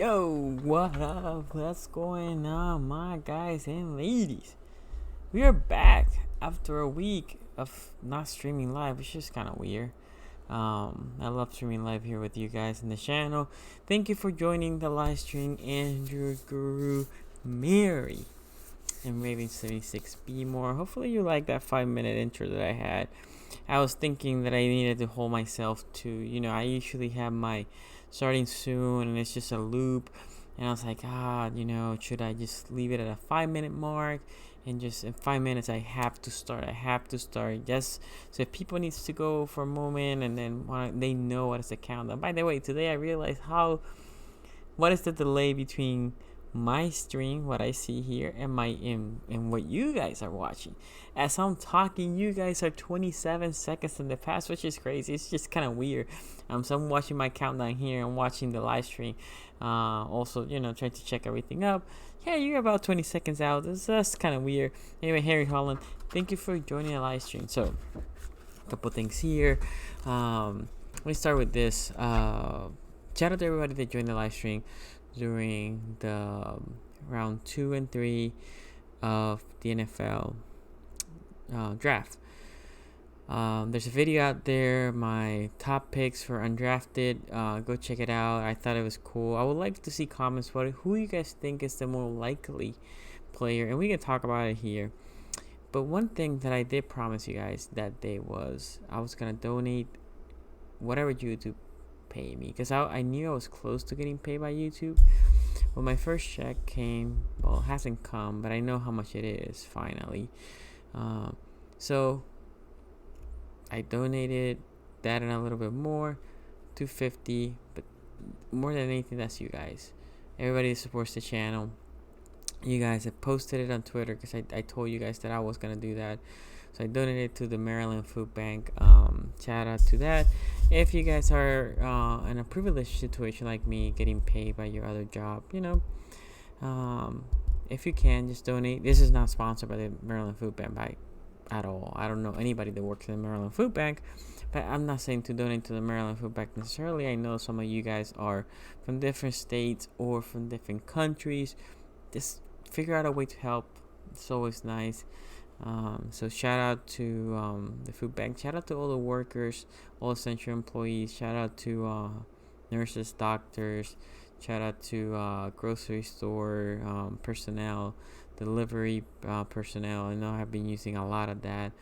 Yo, what up? What's going on, my guys and ladies? We are back after a week of not streaming live. It's just kind of weird. I love streaming live here with you guys in the channel. Thank you for joining the live stream, Andrew, Guru, Mary, and Raven76. Be more. Hopefully, you like that 5-minute intro that I had. I was thinking that I needed to hold myself to, I usually have my starting soon and it's just a loop. And I was like, should I just leave it at a 5-minute mark? And just in 5 minutes, I have to start. Just so if people needs to go for a moment and then they know what is the countdown. By the way, today I realized what is the delay between my stream, what I see here, and what you guys are watching. As I'm talking, you guys are 27 seconds in the past, which is crazy. It's just kind of weird. So I'm watching my countdown here and watching the live stream. Also, trying to check everything up. Yeah, you're about 20 seconds out. That's kind of weird. Anyway, Harry Holland, thank you for joining the live stream. So, a couple things here. Let me start with this. Shout out to everybody that joined the live stream during the round 2 and 3 of the NFL draft. There's a video out there, my top picks for undrafted. Go check it out. I thought it was cool. I would like to see comments about it. Who you guys think is the more likely player, and we can talk about it here. But one thing that I did promise you guys that day was I was gonna donate whatever YouTube pay me, because I knew I was close to getting paid by YouTube. Well, my first check came. Well, it hasn't come, but I know how much it is finally. So I donated that and a little bit more, $250. But more than anything, that's you guys, everybody that supports the channel. You guys have posted it on Twitter because I told you guys that I was gonna do that. So I donated to the Maryland Food Bank. Shout out to that. If you guys are in a privileged situation like me, getting paid by your other job, if you can, just donate. This is not sponsored by the Maryland Food Bank at all. I don't know anybody that works in the Maryland Food Bank, but I'm not saying to donate to the Maryland Food Bank necessarily. I know some of you guys are from different states or from different countries. Just figure out a way to help. It's always nice. So shout out to the food bank. Shout out to all the workers, all essential employees. Shout out to nurses, doctors. Shout out to grocery store personnel, delivery personnel. I know I've been using a lot of that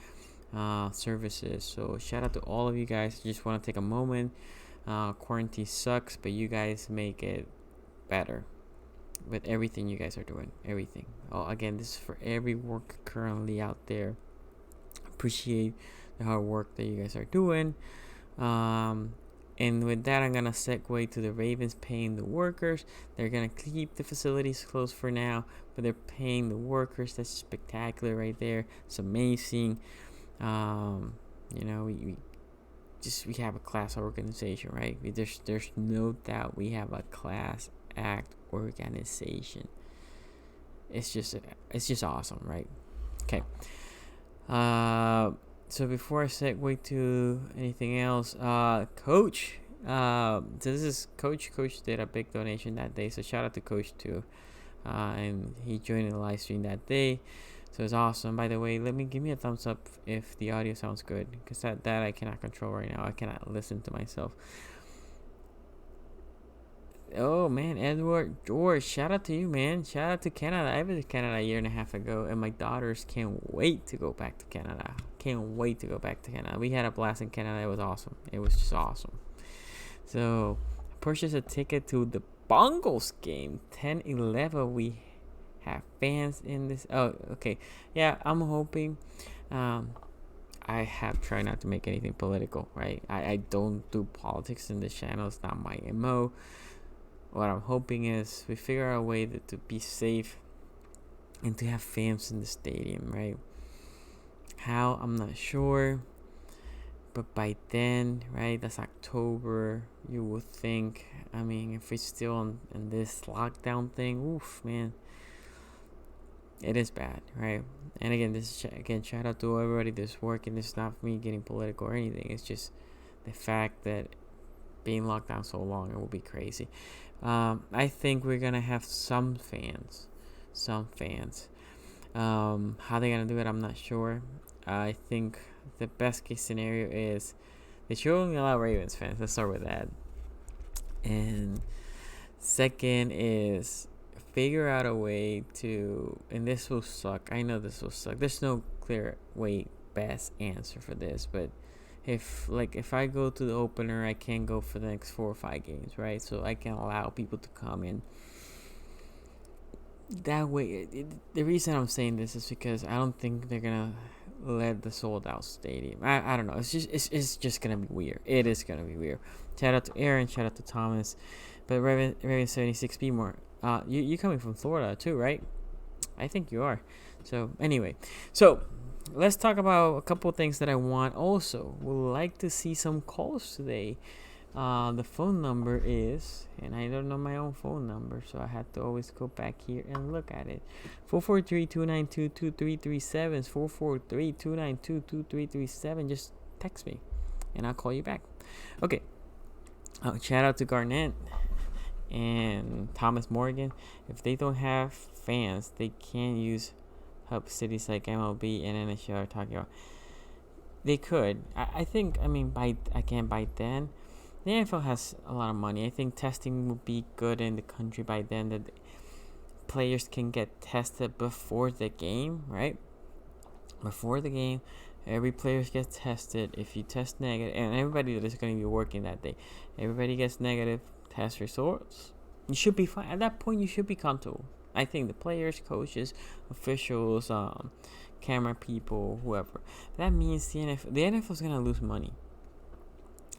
services. So shout out to all of you guys. Just want to take a moment. Quarantine sucks, but you guys make it better with everything you guys are doing. Everything. Again, this is for every worker currently out there. Appreciate the hard work that you guys are doing. And with that, I'm gonna segue to the Ravens paying the workers. They're gonna keep the facilities closed for now, but they're paying the workers. That's spectacular right there. It's amazing. We have a class organization, right? There's no doubt we have a class act organization. It's just awesome, right? Okay. So before I segue to anything else, Coach. So this is Coach. Coach did a big donation that day, so shout out to Coach too. And he joined the live stream that day, so it's awesome. By the way, give me a thumbs up if the audio sounds good, because that I cannot control right now. I cannot listen to myself. Oh man, Edward George, shout out to you, man. Shout out to Canada. I visited Canada a year and a half ago, and my daughters can't wait to go back to Canada. We had a blast in Canada. It was awesome. It was just awesome. So I purchased a ticket to the Bongos game 10-11. We have fans in this. Oh, okay. Yeah, I'm hoping. I have tried not to make anything political, right? I don't do politics in this channel. It's not my MO. What I'm hoping is we figure out a way to be safe and to have fans in the stadium, right? How, I'm not sure. But by then, right, that's October, you would think. I mean, if we're still in this lockdown thing, oof, man. It is bad, right? And again, shout out to everybody that's working. It's not me getting political or anything. It's just the fact that being locked down so long, it will be crazy. I think we're gonna have some fans. How they gonna do it, I'm not sure. I think the best case scenario is they should only allow Ravens fans. Let's start with that. And second is figure out a way to, and this will suck. I know this will suck. There's no clear best answer for this, but if I go to the opener, I can't go for the next 4 or 5 games, right? So I can allow people to come in. That way, the reason I'm saying this is because I don't think they're gonna let the sold out stadium. I don't know. It's just gonna be weird. It is gonna be weird. Shout out to Aaron. Shout out to Thomas. But Raven 76B more. You coming from Florida too, right? I think you are. So anyway, let's talk about a couple of things that I want. Also, would like to see some calls today. The phone number is, and I don't know my own phone number, so I have to always go back here and look at it. 443-292-2337. 443-292-2337. Just text me, and I'll call you back. Okay. Shout out to Garnett and Thomas Morgan. If they don't have fans, they can't use hub cities like MLB and NHL are talking about. They could. I think. I mean, by then, the NFL has a lot of money. I think testing will be good in the country by then. That players can get tested before the game, right? Before the game, every player gets tested. If you test negative, and everybody that is going to be working that day, everybody gets negative test results, you should be fine. At that point, you should be comfortable. I think the players, coaches, officials, camera people, whoever. That means the NFL is going to lose money.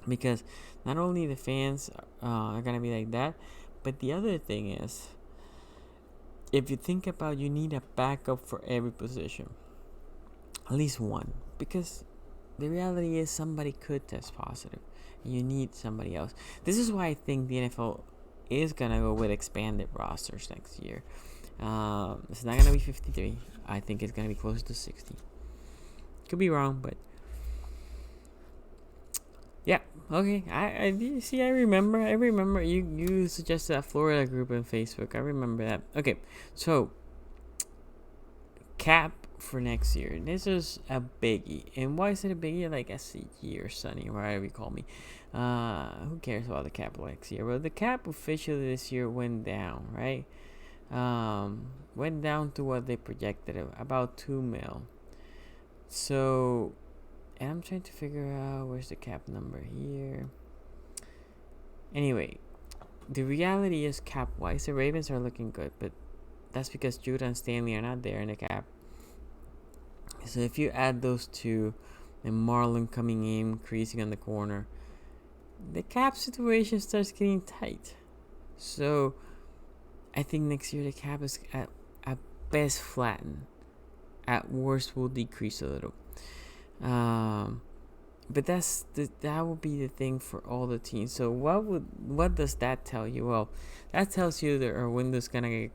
Because not only the fans are going to be like that, but the other thing is, if you think about, you need a backup for every position. At least one. Because the reality is somebody could test positive. And you need somebody else. This is why I think the NFL is going to go with expanded rosters next year. It's not going to be 53. I think it's going to be closer to 60. Could be wrong, but yeah, okay. I remember you suggested that Florida group on Facebook. I remember that. Okay, so cap for next year. This is a biggie. And why is it a biggie? Like SCG or Sunny, or whatever you call me. Who cares about the cap next year? Well, the cap officially this year went down, right? Went down to what they projected, about 2 mil. So, and I'm trying to figure out where's the cap number here. Anyway, the reality is cap-wise, the Ravens are looking good, but that's because Judah and Stanley are not there in the cap. So if you add those two, and Marlon coming in, creasing on the corner, the cap situation starts getting tight. So I think next year the cap is at best flatten. At worst will decrease a little. But that will be the thing for all the teams. So what does that tell you? Well, that tells you that our window's gonna get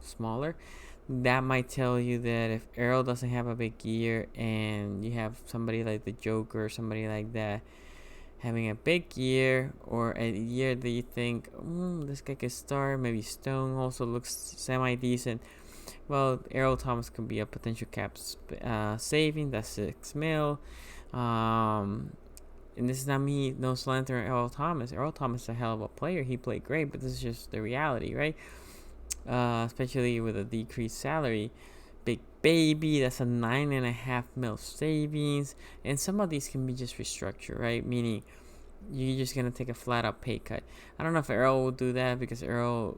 smaller. That might tell you that if Errol doesn't have a big year and you have somebody like the Joker or somebody like that having a big year, or a year that you think this guy could start, maybe Stone also looks semi-decent, well, Errol Thomas could be a potential cap saving. That's 6 mil. And this is not me, no slander on Errol Thomas. Errol Thomas is a hell of a player. He played great, but this is just the reality, right? Especially with a decreased salary. Big Baby, that's a 9.5 mil savings. And some of these can be just restructured, right? Meaning you're just going to take a flat out pay cut. I don't know if Errol will do that, because Errol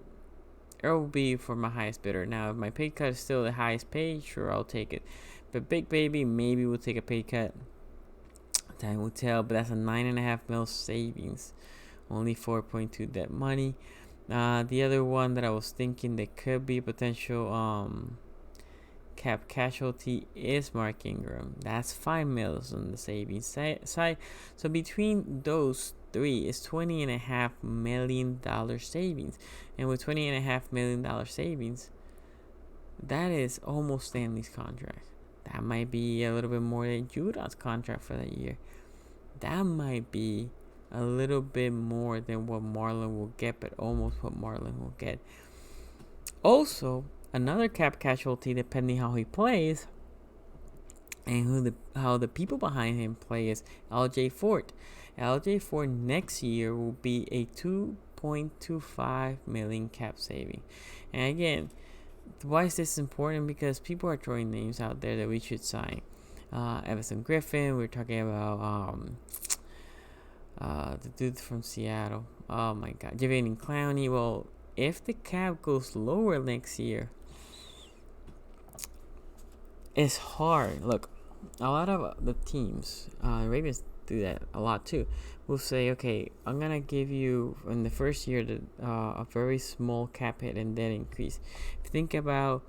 will be for my highest bidder. Now, if my pay cut is still the highest pay, sure, I'll take it. But Big Baby, maybe we'll take a pay cut. Time will tell, but that's a 9.5 mil savings. Only 4.2 dead money. The other one that I was thinking that could be potential cap casualty is Mark Ingram. That's 5 mils on the savings side. So between those three is $20.5 million savings. And with $20.5 million savings, that is almost Stanley's contract. That might be a little bit more than Judah's contract for that year. That might be a little bit more than what Marlon will get, but almost what Marlon will get. Also, another cap casualty, depending how he plays and how the people behind him play, is LJ Fort. LJ Fort next year will be a 2.25 million cap saving. And again, why is this important? Because people are throwing names out there that we should sign. Everson Griffin. We're talking about the dude from Seattle. Oh my God, Javier Clowney. Well, if the cap goes lower next year, it's hard. Look, a lot of the teams, Ravens do that a lot too, will say, okay, I'm going to give you in the first year a very small cap hit and then increase. If you think about,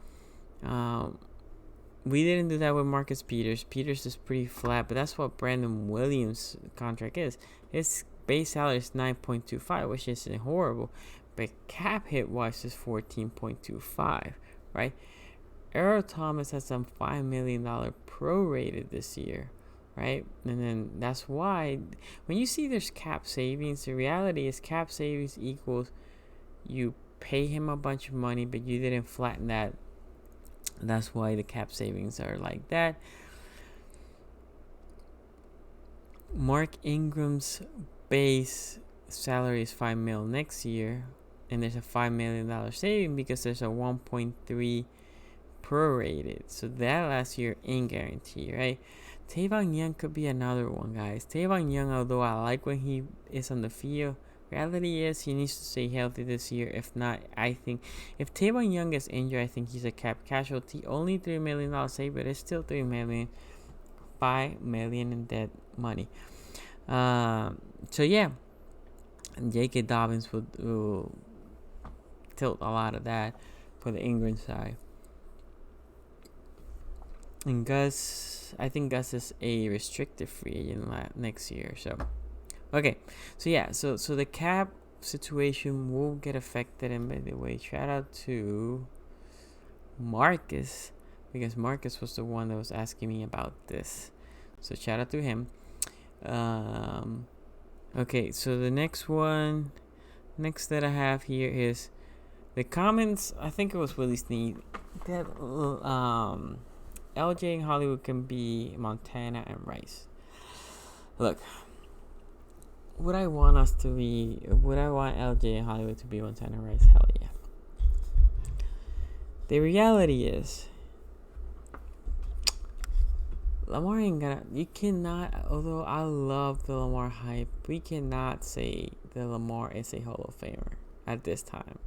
we didn't do that with Marcus Peters. Peters is pretty flat, but that's what Brandon Williams' contract is. His base salary is 9.25, which isn't horrible, but cap hit wise is 14.25, right? Earl Thomas has some $5 million prorated this year, right? And then that's why when you see there's cap savings, the reality is cap savings equals you pay him a bunch of money, but you didn't flatten that. That's why the cap savings are like that. Mark Ingram's base salary is $5 million next year, and there's a $5 million saving because there's a 1.3 prorated. So that last year ain't guaranteed, right? Tavon Young could be another one, guys. Tavon Young, although I like when he is on the field, reality is he needs to stay healthy this year. If not, I think if Tavon Young gets injured, I think he's a cap casualty. Only $3 million save, but it's still $3 million. $5 million in dead money. So yeah, J.K. Dobbins will tilt a lot of that for the Ingram side. And Gus, I think Gus is a restricted free agent next year. So, okay. So yeah, so the cap situation will get affected. And by the way, shout out to Marcus, because Marcus was the one that was asking me about this. So shout out to him. Okay, so the next that I have here is the comments. I think it was Willie Snead that LJ and Hollywood can be Montana and Rice. Look, would I want LJ and Hollywood to be Montana and Rice? Hell yeah. The reality is, Lamar ain't gonna. You cannot. Although I love the Lamar hype, we cannot say that Lamar is a Hall of Famer at this time.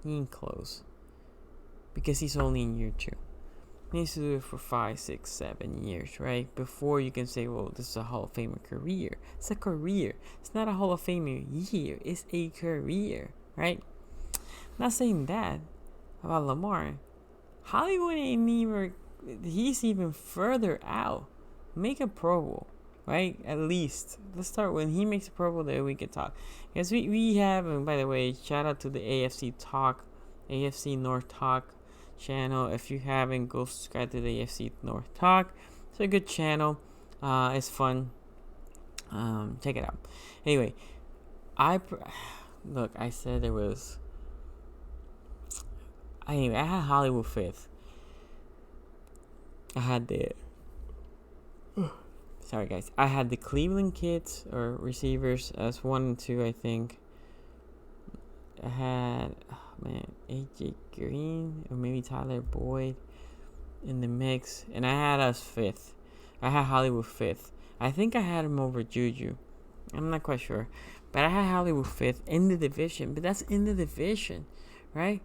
He ain't close because he's only in year 2. He needs to do it for 5, 6, 7 years, right? Before you can say, well, this is a Hall of Famer career. It's a career. It's not a Hall of Famer year. It's a career, right? Not saying that about Lamar. Hollywood ain't even. He's even further out. Make a Pro Bowl, right? At least. Let's start when he makes a Pro Bowl, then we can talk. Because we have, and by the way, shout out to the AFC North Talk channel. If you haven't, go subscribe to the AFC North Talk. It's a good channel. It's fun. Check it out. Anyway, I said there was. Anyway, I had Hollywood 5th. I had sorry guys. I had the Cleveland kids or receivers as 1 and 2, I think. I had AJ Green or maybe Tyler Boyd in the mix, and I had us 5th. I had Hollywood 5th. I think I had him over Juju. I'm not quite sure, but I had Hollywood 5th in the division. But that's in the division, right?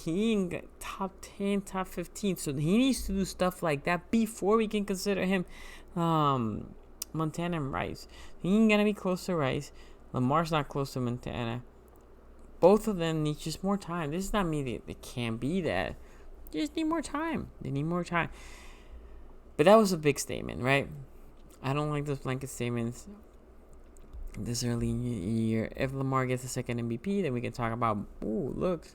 He ain't got top 10, top 15. So he needs to do stuff like that before we can consider him Montana and Rice. He ain't gonna be close to Rice. Lamar's not close to Montana. Both of them need just more time. This is not me that they can't be that. They just need more time. They need more time. But that was a big statement, right? I don't like those blanket statements this early in the year. If Lamar gets a second MVP, then we can talk about, ooh, look.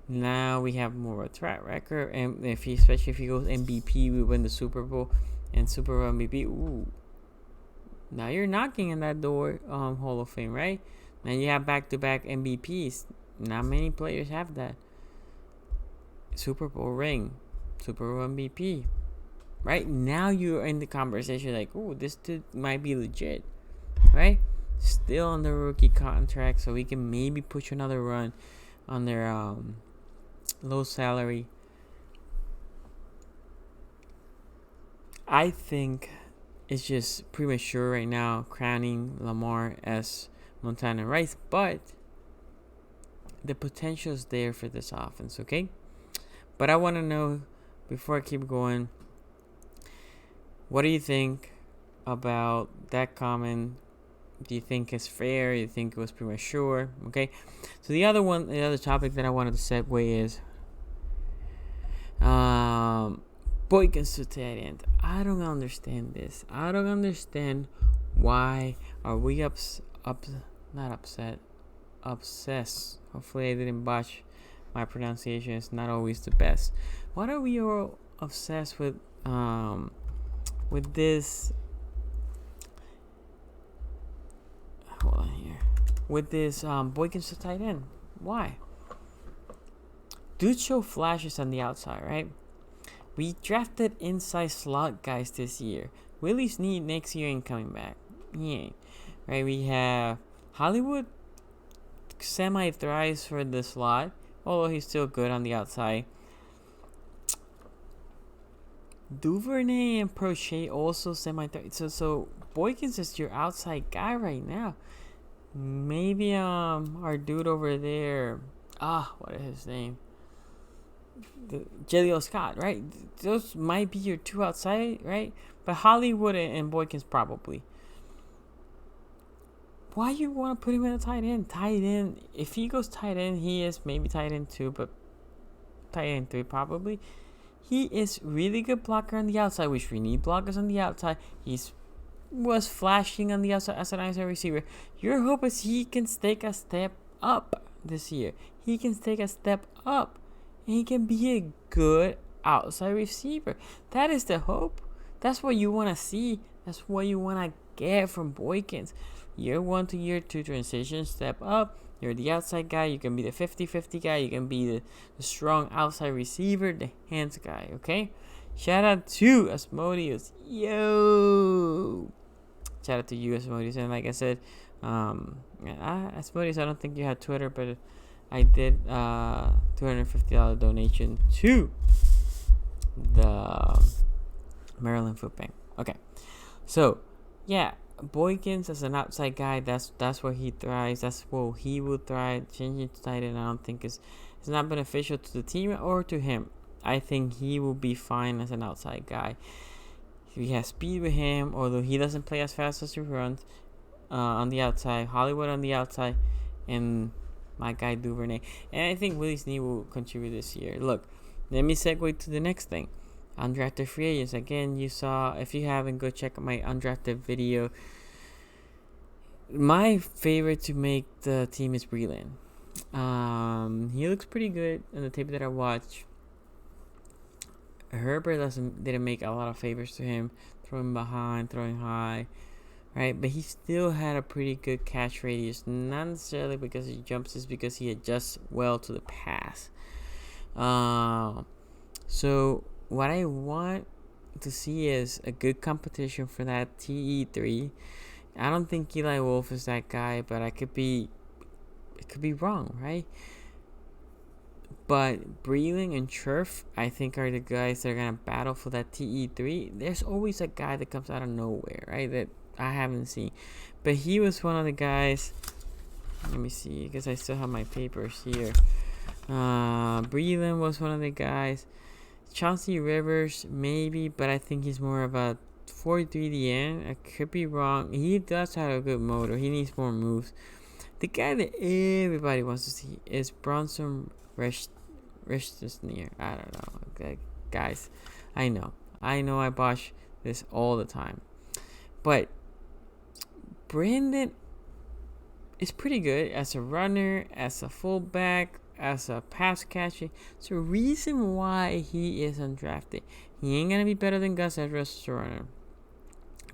Now we have more of a track record, and especially if he goes MVP, we win the Super Bowl and Super Bowl MVP. Ooh, Now you're knocking on that door, Hall of Fame, right? Now you have back-to-back MVPs. Not many players have that. Super Bowl ring, Super Bowl MVP. Right now you're in the conversation like, oh, this dude might be legit, right? Still on the rookie contract, so we can maybe push another run on their low salary. I think it's just premature right now crowning Lamar as Montana Rice, but the potential is there for this offense, okay? But I want to know, before I keep going, what do you think about that comment? Do you think it's fair? Do you think it was premature? Okay. So the other topic that I wanted to segue is Boykins to tight end. I don't understand this. I don't understand why are we obsessed. Hopefully I didn't botch my pronunciation. It's not always the best. Why are we all obsessed with this? Hold on here. With this Boykins to tight end. Why? Dude show flashes on the outside, right? We drafted inside slot guys this year. Willie Snead next year ain't coming back. He ain't. Right? We have Hollywood semi-thrives for the slot, although he's still good on the outside. Duvernay and Prochet also semi-thrive. So Boykins is your outside guy right now. Maybe our dude over there, what is his name? Jaleel Scott, right? Those might be your two outside, right? But Hollywood and Boykins probably. Why you want to put him in a tight end? Tight end, if he goes tight end, he is maybe tight end 2, but tight end 3 probably. He is really good blocker on the outside, which we need blockers on the outside. Was flashing on the outside as an outside receiver. Your hope is he can take a step up this year. He can take a step up. And he can be a good outside receiver. That is the hope. That's what you want to see. That's what you want to get from Boykins. Year 1 to year 2 transition, step up. You're the outside guy. You can be the 50-50 guy. You can be the strong outside receiver, the hands guy, okay? Shout out to Asmodeus. Yo! Shout out to you, Asmodeus. And like I said, Asmodeus, I don't think you had Twitter, but I did $250 donation to the Maryland Food Bank. Okay, so yeah, Boykins as an outside guy, that's where he thrives. That's where he will thrive. Changing to tight end, I don't think is not beneficial to the team or to him. I think he will be fine as an outside guy. He has speed with him, although he doesn't play as fast as he runs on the outside. Hollywood on the outside, and my guy Duvernay. And I think Willie Snead will contribute this year. Look, let me segue to the next thing. Undrafted free agents. Again, you saw, if you haven't, go check out my undrafted video. My favorite to make the team is Breland. He looks pretty good in the tape that I watched. Herbert didn't make a lot of favors to him, throwing behind, throwing high, right? But he still had a pretty good catch radius, not necessarily because he jumps, it's because he adjusts well to the pass. So what I want to see is a good competition for that TE3. I don't think Eli Wolf is that guy, but it could be wrong, right? But Breeling and Cherf, I think, are the guys that are going to battle for that TE3. There's always a guy that comes out of nowhere, right, that I haven't seen. But he was one of the guys. Let me see, because I still have my papers here. Breeland was one of the guys. Chauncey Rivers, maybe, but I think he's more of a 4-3 I could be wrong. He does have a good motor. He needs more moves. The guy that everybody wants to see is Bronson Richtersneer. I don't know. Okay, guys, I know I botch this all the time. But Brandon is pretty good as a runner, as a fullback, as a pass catcher. It's a reason why he is undrafted. He ain't gonna be better than Gus Edwards as a runner.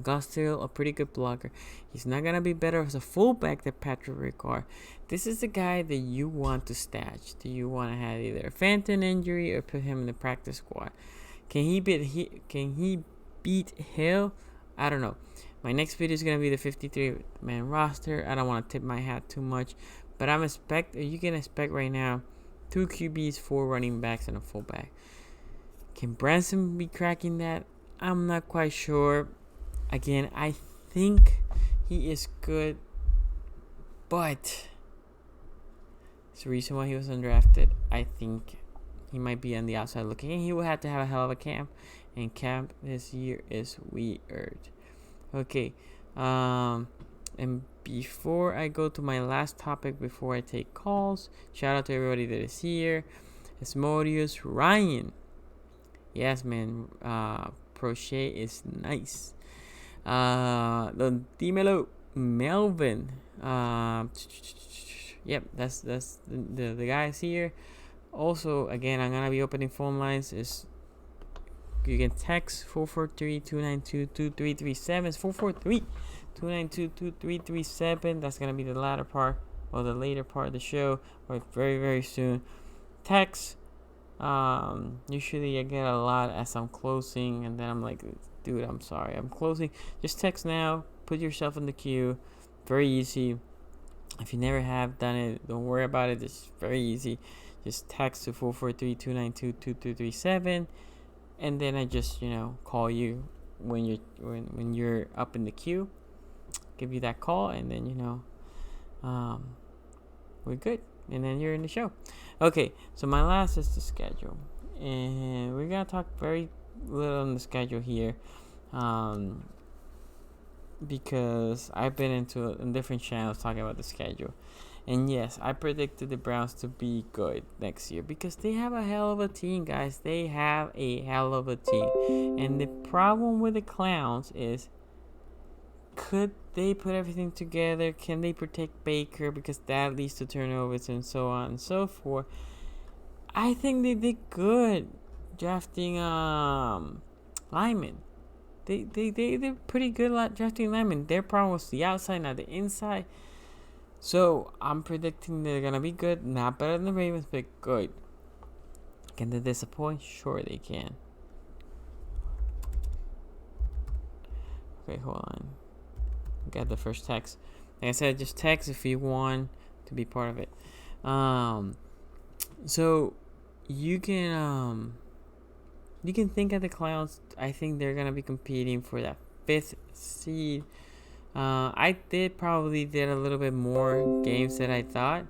Gus still a pretty good blocker. He's not gonna be better as a fullback than Patrick Ricard. This is the guy that you want to stash. Do you want to have either a phantom injury or put him in the practice squad? Can he beat Hill? I don't know. My next video is gonna be the 53-man roster. I don't want to tip my hat too much, but you can expect right now 2 QBs, 4 running backs, and a fullback. Can Branson be cracking that? I'm not quite sure. Again, I think he is good, but it's the reason why he was undrafted. I think he might be on the outside looking in. He will have to have a hell of a camp, and camp this year is weird. Okay, and before I go to my last topic, before I take calls, shout out to everybody that is here. Asmodeus Ryan. Yes, man. Crochet is nice. Don Dímelo Melvin. Yep, that's the guys here. Also, again, I'm gonna be opening phone lines. You can text 443-292-2337. It's 443-292-2337. That's gonna be the latter part or the later part of the show, or very, very soon. Text. Usually I get a lot as I'm closing, and then I'm like, dude, I'm sorry, I'm closing. Just text now. Put yourself in the queue. Very easy. If you never have done it, don't worry about it. It's very easy. Just text to 443-292-2337, and then I just call you when you're up in the queue. Give you that call, and then we're good, and then you're in the show. Okay, so my last is the schedule, and we're gonna talk very little on the schedule here, because I've been into different channels talking about the schedule. And yes, I predicted the Browns to be good next year because they have a hell of a team, guys. They have a hell of a team. And the problem with the Clowns is, could they put everything together? Can they protect Baker? Because that leads to turnovers and so on and so forth. I think they did good drafting linemen. They're pretty good at drafting linemen. Their problem was the outside, not the inside. So I'm predicting they're gonna be good. Not better than the Ravens, but good. Can they disappoint? Sure they can. Okay, hold on. Got the first text. Like I said, just text if you want to be part of it. So you can think of the Clowns. I think they're gonna be competing for that 5th seed. I probably did a little bit more games than I thought.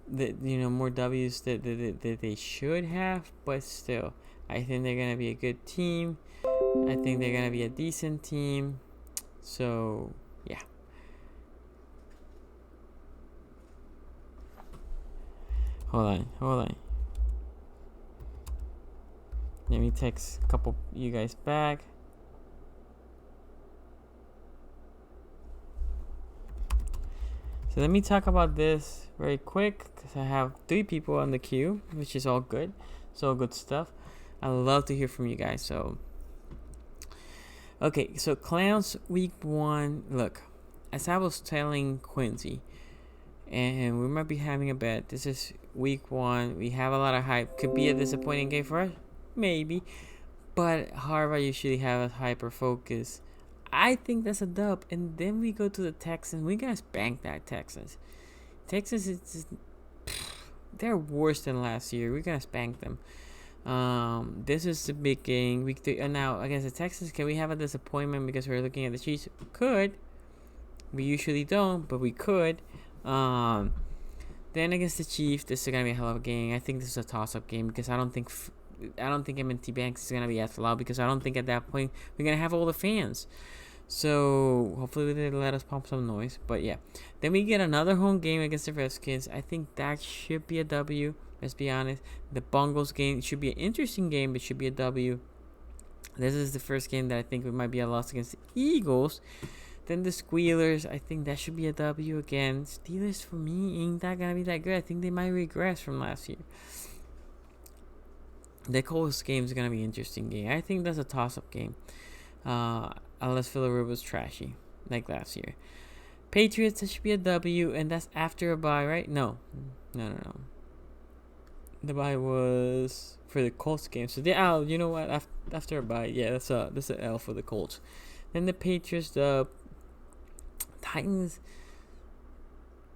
That more W's that they should have, but still, I think they're gonna be a good team. I think they're gonna be a decent team. So yeah. Hold on. Let me text a couple you guys back. So let me talk about this very quick because I have 3 people on the queue, which is all good. So good stuff. I love to hear from you guys. So, okay, so Clowns week 1. Look, as I was telling Quincy, and we might be having a bet. This is week 1. We have a lot of hype. Could be a disappointing game for us, maybe. But however, I usually have a hyper focus. I think that's a dub. And then we go to the Texans. We're going to spank that Texans. Texans, they're worse than last year. We're going to spank them. This is the big game. Week 3. And now, against the Texans, can we have a disappointment because we're looking at the Chiefs? We could. We usually don't, but we could. Then against the Chiefs, this is going to be a hell of a game. I think this is a toss-up game because I don't think M&T Banks is going to be as loud because I don't think at that point we're going to have all the fans. So hopefully they let us pump some noise. But yeah, then we get another home game against the Redskins. I think that should be a W. Let's be honest. The Bungles game should be an interesting game, but should be a W. This is the first game that I think we might be a loss against the Eagles. Then the Squealers, I think that should be a W again. Steelers, for me, ain't that going to be that good. I think they might regress from last year. The Colts game is going to be an interesting game. I think that's a toss-up game. unless Villarreal was trashy like last year. Patriots, that should be a W, and that's after a bye, right? No. The bye was for the Colts game. So you know what? After a bye, yeah, that's an L for the Colts. Then the Patriots, the Titans.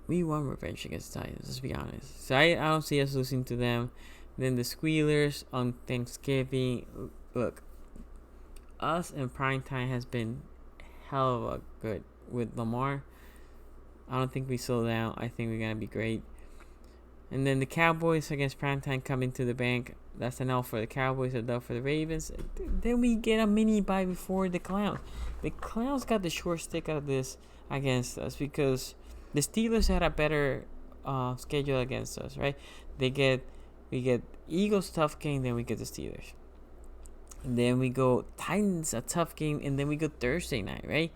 We won revenge against the Titans. Let's be honest. So I don't see us losing to them. Then the Squealers on Thanksgiving. Look, us in primetime has been hell of a good with Lamar. I don't think we slow down. I think we're gonna be great. And then the Cowboys against primetime coming to the bank. That's an L for the Cowboys, a dub for the Ravens. Then we get a mini bye before the Clowns. The Clowns got the short stick out of this against us because the Steelers had a better schedule against us, right? We get Eagles tough game, then we get the Steelers. And then we go Titans a tough game, and then we go Thursday night, right?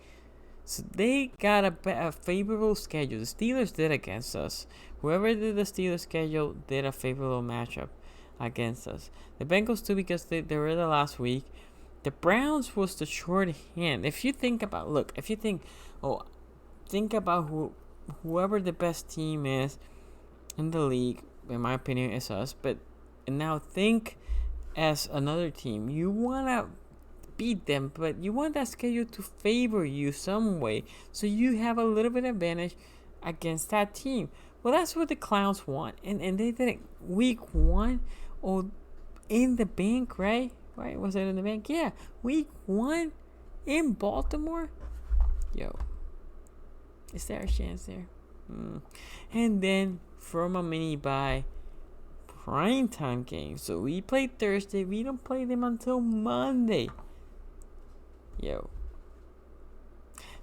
So they got a favorable schedule. The Steelers did against us. Whoever did the Steelers schedule did a favorable matchup against us. The Bengals too, because they were the last week. The Browns was the short hand. If you think about whoever the best team is in the league, in my opinion, is us. But now think as another team. You wanna beat them, but you want that schedule to favor you some way, so you have a little bit of advantage against that team. Well, that's what the Clowns want, and they did it week 1 or in the bank, right? Was it in the bank? Yeah, week 1 in Baltimore. Yo, is there a chance there? And then from a mini bye, primetime game. So we play Thursday. We don't play them until Monday. Yo.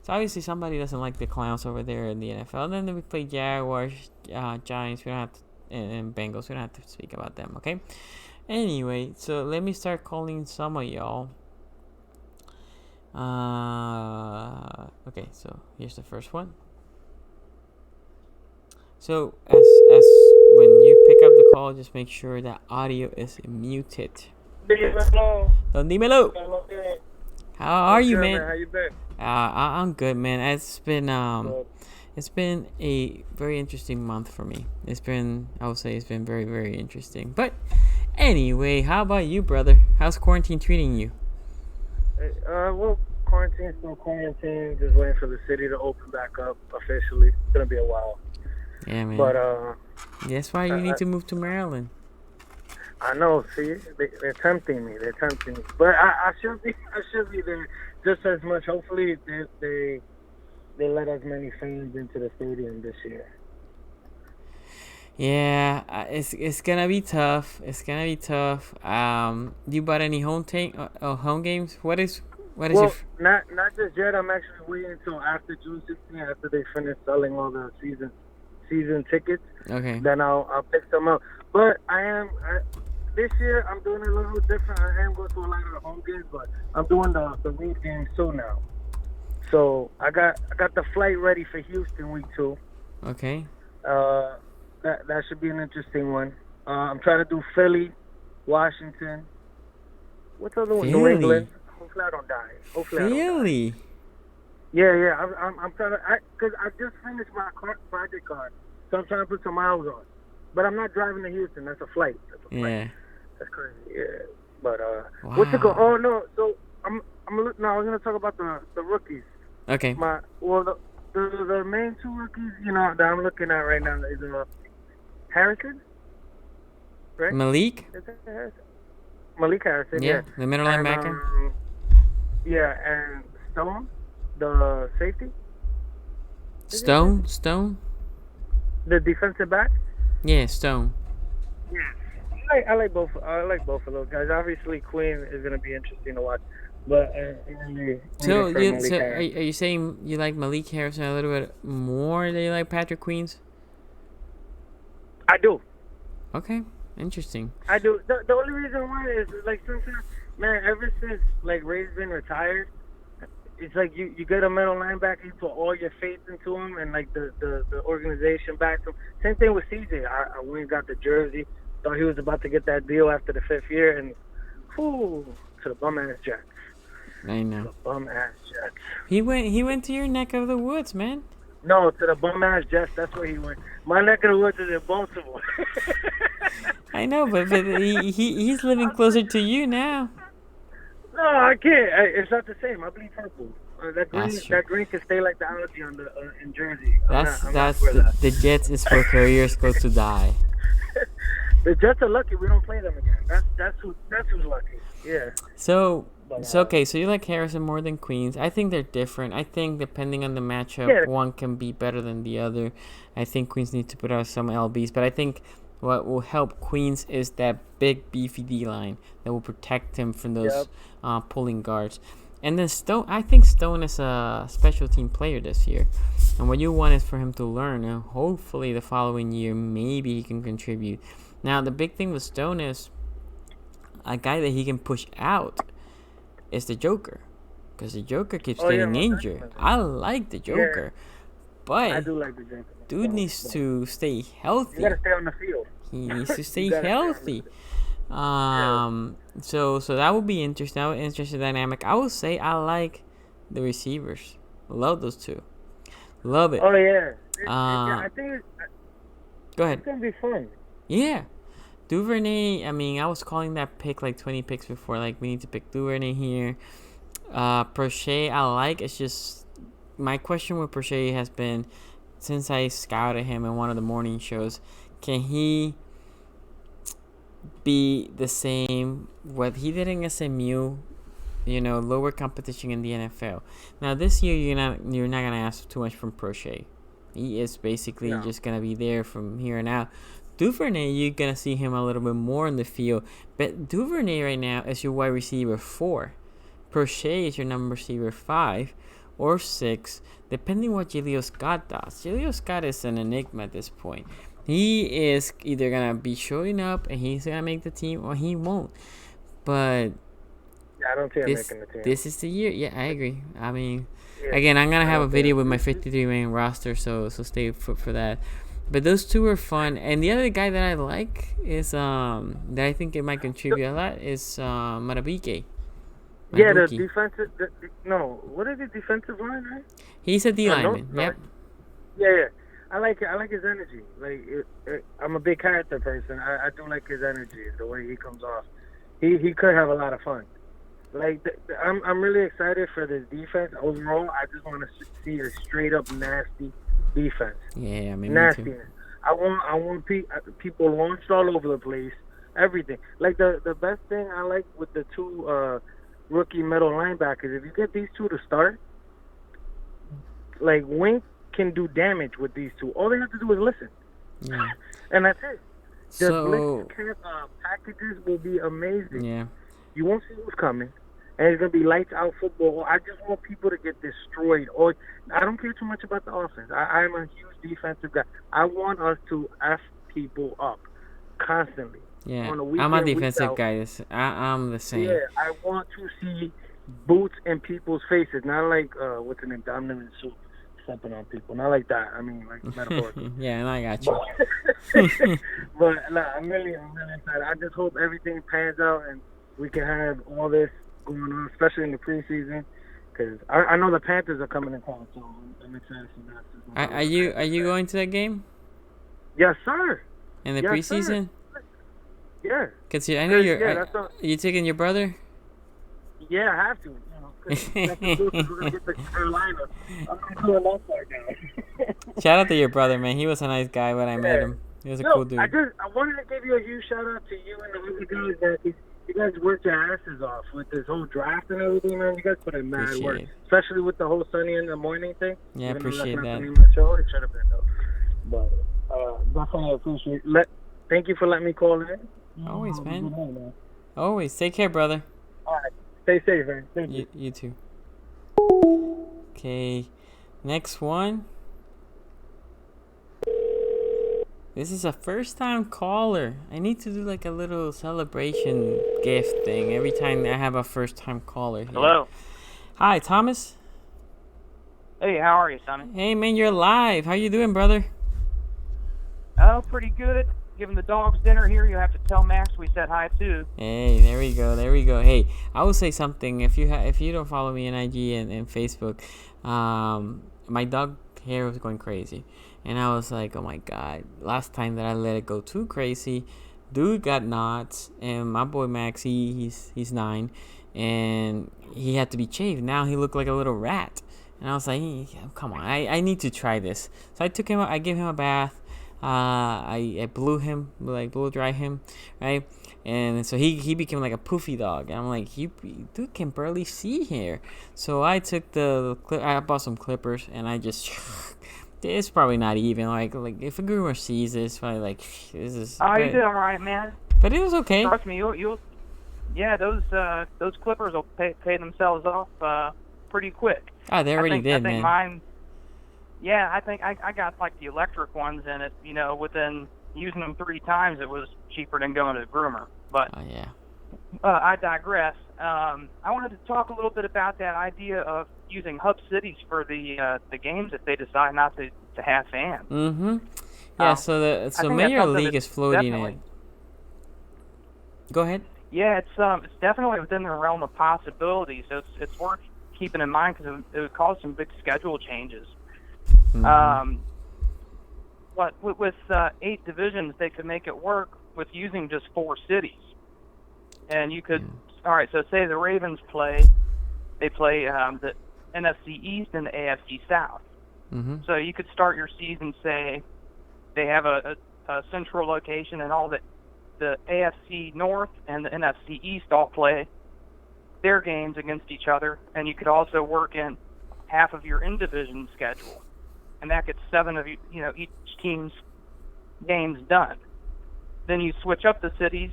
So obviously somebody doesn't like the Clowns over there in the NFL. And then we play Jaguars, Giants. We don't have to, and Bengals. We don't have to speak about them. Okay. Anyway, so let me start calling some of y'all. Okay. So here's the first one. So as when you pick up the call, just make sure that audio is muted. Don dímelo. How are you, man? How you been? I'm good, man. It's been a very interesting month for me. I would say it's been very, very interesting. But anyway, how about you, brother? How's quarantine treating you? Well, quarantine's still quarantine. Just waiting for the city to open back up officially. It's gonna be a while. Yeah, man. But that's why you need to move to Maryland. I know. See, they're tempting me. But I should be there just as much. Hopefully, they let as many fans into the stadium this year. Yeah, it's gonna be tough. You bought any home games? What is your? Not just yet. I'm actually waiting until after June 16th, after they finish selling all the season tickets. Okay. Then I'll pick them up. But this year I'm doing it a little different. I am going to a lot of the home games, but I'm doing the road games too now. So I got the flight ready for Houston week 2. Okay. That should be an interesting one. I'm trying to do Philly, Washington. What's the other one? New England. Hopefully I don't die. Philly. Yeah. I'm trying to, because I just finished my project card, so I'm trying to put some miles on. But I'm not driving to Houston. That's a flight. Yeah. That's crazy. Yeah. But wow. what's it called? Oh no. So I was gonna talk about the rookies. Okay. The main 2 rookies, that I'm looking at right now is Harrison, right? Malik. Is that Harrison? Malik Harrison. Yeah. The middle linebacker. Yeah, and Stone, the safety. Stone. The defensive back. Yeah, Stone. Yeah. I like both. I like both of those guys. Obviously, Queen is going to be interesting to watch. But so are you saying you like Malik Harrison a little bit more than you like Patrick Queens? I do. Okay, interesting. I do. The only reason why is sometimes, man, ever since Ray's been retired, it's like you get a middle linebacker, you put all your faith into him, and the organization backs him. Same thing with CJ. I went and got the jersey. Thought he was about to get that deal after the 5th year, and to the bum ass Jacks. I know. The bum ass Jets. He went to your neck of the woods, man. No, to the bum ass Jets. That's where he went. My neck of the woods is in Baltimore. I know, but he's living closer to you now. No, I can't. It's not the same. I bleed purple. That's true. That green can stay like the allergy on the in Jersey. That's the Jets is for careers close to die. The Jets are lucky we don't play them again. That's who's lucky. Yeah. So okay. So you like Harrison more than Queens? I think they're different. I think depending on the matchup, one can be better than the other. I think Queens need to put out some LBs, but I think what will help Queens is that big beefy D line that will protect him from those pulling guards. And then Stone, I think Stone is a special team player this year. And what you want is for him to learn. And hopefully the following year, maybe he can contribute. Now, the big thing with Stone is a guy that he can push out is the Joker. Because the Joker keeps getting injured. Definitely. I like the Joker. But I do like the Joker. Dude needs to stay healthy. You got to stay on the field. He needs to stay healthy. So that would be interesting. That would be interesting dynamic. I would say I like the receivers. Love those two. Love it. Oh yeah. I think go ahead. It's gonna be fun. Yeah. Duvernay. I mean, I was calling that pick like 20 picks before. Like we need to pick Duvernay here. Prochet, I like. It's just my question with Prochet has been since I scouted him in one of the morning shows. Can he be the same what he did in SMU, lower competition in the NFL? Now this year you're not gonna ask too much from Prochet. He is basically just gonna be there from here on out. Duvernay, you're gonna see him a little bit more in the field, but Duvernay right now is your wide receiver 4. Prochet is your number receiver 5 or 6, depending what Jaleel Scott does. Jaleel Scott is an enigma at this point. He is either going to be showing up and he's going to make the team or he won't. But I don't see him making the team. This is the year. Yeah, I agree. I mean, again, I'm going to have a video with my 53-man roster, so stay for that. But those two are fun. And the other guy that I like is that I think it might contribute a lot is Marabike. Yeah, the defensive. What is it? Defensive line, right? He's a D lineman. Yep. Yeah. I like his energy. I'm a big character person. I do like his energy, the way he comes off. He could have a lot of fun. I'm really excited for this defense overall. I just want to see a straight up nasty defense. Yeah, I mean, nastiness. I want people launched all over the place. Everything. Like the best thing I like with the two rookie middle linebackers, if you get these two to start, like Wink can do damage with these two. All they have to do is listen. Yeah. And that's it. So blitz packages will be amazing. Yeah. You won't see who's coming. And it's going to be lights out football. I just want people to get destroyed. Or I don't care too much about the offense. I'm a huge defensive guy. I want us to F people up constantly. Yeah, I'm a defensive guy. I'm the same. Yeah, I want to see boots in people's faces. Not like what's an abdominal suit. Stepping on people, not like that. I mean, like metaphorically. Yeah, and I got you. But I'm really excited. I just hope everything pans out and we can have all this going on, especially in the preseason, because I know the Panthers are coming in town, so I'm excited for that. Are you going to that game? Yes, sir. In the preseason? Sir. Yeah. Cause I know you taking your brother. Yeah, I have to. We're gonna get the Carolina. I'm not doing that part now. Shout out to your brother, man. He was a nice guy when I met him. He was a cool dude. I wanted to give you a huge shout out to you and the other guys that you guys worked your asses off with this whole draft and everything, man. You guys put in mad work, especially with the whole Sunny in the morning thing. Yeah, I appreciate that. It should have been though. But definitely appreciate. Thank you for letting me call in. Always, man. Always. Take care, brother. All right. Stay safe, man. Thank you. You too. Okay. Next one. This is a first-time caller. I need to do like a little celebration gift thing every time I have a first-time caller here. Hello. Hi, Thomas. Hey, how are you, Sonny? Hey, man, you're live. How you doing, brother? Oh, pretty good. giving the dogs dinner here. You have to tell Max we said hi too. Hey, there we go. Hey, I will say something. If you don't follow me on IG and Facebook, my dog hair was going crazy, and I was like, oh my god. Last time that I let it go too crazy, dude got knots, and my boy Max, he's 9, and he had to be shaved. Now he looked like a little rat, and I was like, come on, I need to try this. So I took him. I gave him a bath. I blew dry him, right? And so he became like a poofy dog. And I'm like, dude can barely see here. So I took I bought some clippers, and I just, it's probably not even like if a groomer sees this, probably like this is. Oh, you did all right, man. But it was okay. Trust me, you'll yeah, those clippers will pay themselves off pretty quick. Oh, they already did, I think man. mine. Yeah, I think I got like the electric ones in it. Within using them 3 times, it was cheaper than going to the groomer. But oh yeah. I digress. I wanted to talk a little bit about that idea of using hub cities for the games if they decide not to have fans. Mm-hmm. Yeah. So Major League is floating it. Go ahead. Yeah, it's definitely within the realm of possibility. So it's worth keeping in mind because it would cause some big schedule changes. Mm-hmm. But with 8 divisions, they could make it work with using just 4 cities. And you could, all right, so say the Ravens play the NFC East and the AFC South. Mm-hmm. So you could start your season, say, they have a central location, and all the AFC North and the NFC East all play their games against each other, and you could also work in half of your in-division schedule. And that gets 7 of each team's games done. Then you switch up the cities,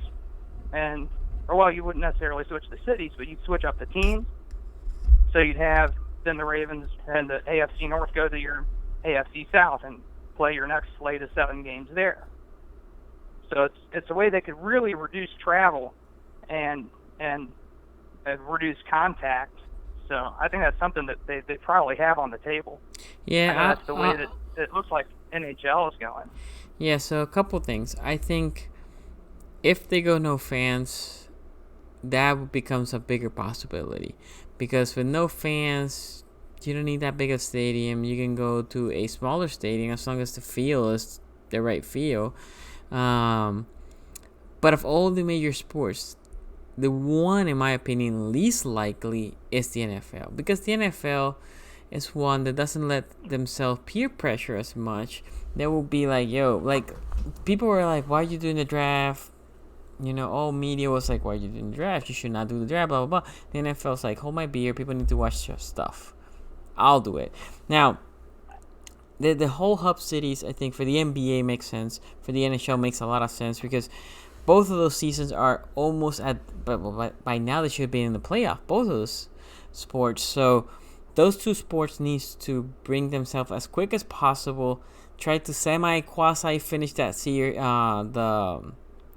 you wouldn't necessarily switch the cities, but you'd switch up the teams. So you'd have then the Ravens and the AFC North go to your AFC South and play your next slate of 7 games there. So it's a way they could really reduce travel and reduce contact. So I think that's something that they probably have on the table. Yeah, that's the way that it looks like NHL is going. Yeah, so a couple things. I think if they go no fans, that becomes a bigger possibility. Because with no fans, you don't need that big of stadium. You can go to a smaller stadium as long as the feel is the right feel. But of all the major sports, the one, in my opinion, least likely is the NFL. Because the NFL is one that doesn't let themselves peer pressure as much. They will be like, people were like, why are you doing the draft? All media was like, why are you doing the draft? You should not do the draft, blah, blah, blah. The NFL's like, hold my beer. People need to watch your stuff. I'll do it. Now, the whole hub cities, I think, for the NBA makes sense. For the NHL makes a lot of sense because both of those seasons are almost but by now they should be in the playoff. Both of those sports. So those 2 sports needs to bring themselves as quick as possible. Try to quasi finish that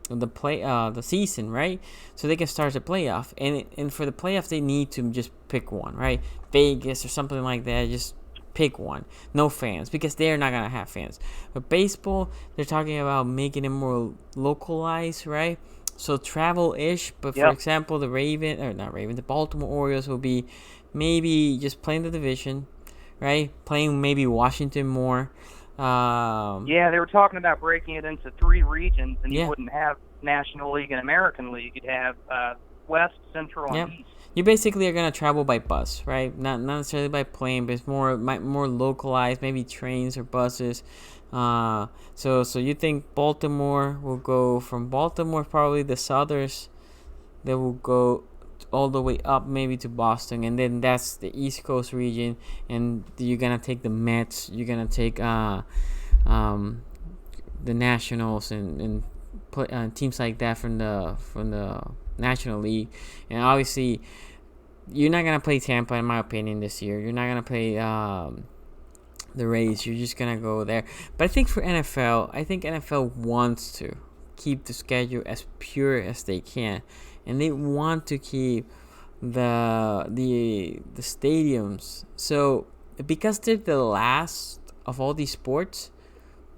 the season, right? So they can start the playoff. And for the playoff, they need to just pick one, right? Vegas or something like that. Just pick one. No fans, because they're not gonna have fans. But baseball, they're talking about making it more localized, right? So travel-ish. But for example, the Baltimore Orioles will be maybe just playing the division, right? Playing maybe Washington more. Yeah, they were talking about breaking it into 3 regions, and you wouldn't have National League and American League. You'd have West, Central, and East. You basically are gonna travel by bus, right? Not necessarily by plane, but it's more localized, maybe trains or buses. So you think Baltimore will go from Baltimore, probably the Southers, they will go all the way up maybe to Boston, and then that's the East Coast region, and you're gonna take the Mets, you're gonna take the Nationals and teams like that from the National League. And obviously you're not gonna play Tampa, in my opinion, this year. You're not gonna play the Rays. You're just gonna go there. But I think for NFL, NFL wants to keep the schedule as pure as they can, and they want to keep the stadiums. So because they're the last of all these sports,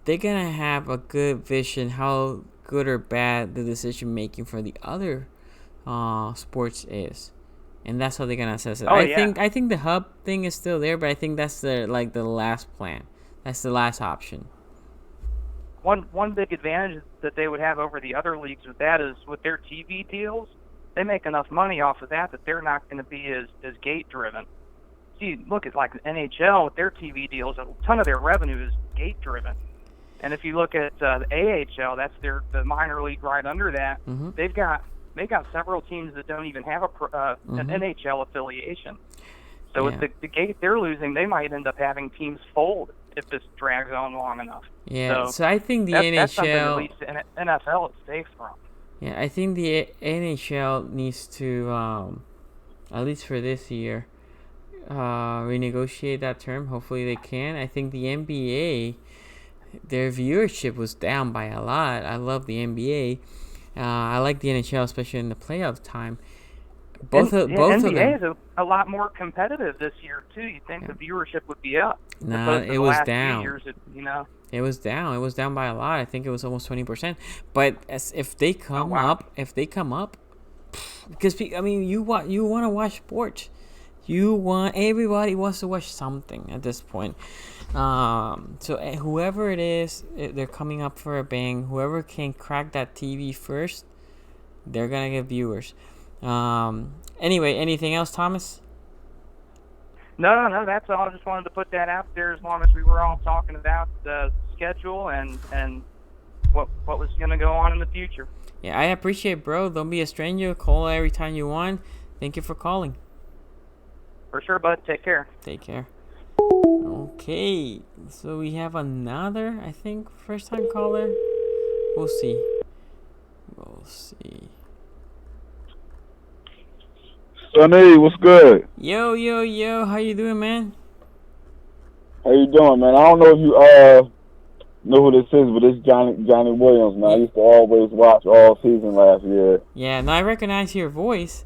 they're gonna have a good vision how good or bad the decision making for the other sports is, and that's how they're gonna assess it. I think the hub thing is still there, but I think that's the last plan. That's the last option. One big advantage that they would have over the other leagues with that is with their TV deals, they make enough money off of that they're not going to be as gate driven. See, look at like the NHL with their TV deals, a ton of their revenue is gate driven. And if you look at the AHL, that's the minor league right under that. Mm-hmm. They've got several teams that don't even have an NHL affiliation. So with the gate they're losing, they might end up having teams fold if this drags on long enough. Yeah, so I think the NHL... That's something at least NFL is safe from. Yeah, I think the NHL needs to, at least for this year, renegotiate that term. Hopefully they can. I think the NBA, their viewership was down by a lot. I love the NBA. I like the NHL, especially in the playoff time. Both of them. NBA is a lot more competitive this year too. You think the viewership would be up? No, it was down. Years, it was down. It was down by a lot. I think it was almost 20%. But if they come up, because I mean, you want to watch sports. Everybody wants to watch something at this point. So whoever it is, they're coming up for a bang. Whoever can crack that TV first, they're gonna get viewers. Anyway, anything else, Thomas? No, that's all. I just wanted to put that out there as long as we were all talking about the schedule and what was going to go on in the future. Yeah, I appreciate it, bro. Don't be a stranger. Call every time you want. Thank you for calling. For sure, bud. Take care. Take care. Okay, so we have another, I think, first-time caller. We'll see. Sonny, what's good? Yo, how you doing, man? How you doing, man? I don't know if you know who this is, but it's Johnny Williams, man. I used to always watch all season last year. Yeah, now I recognize your voice,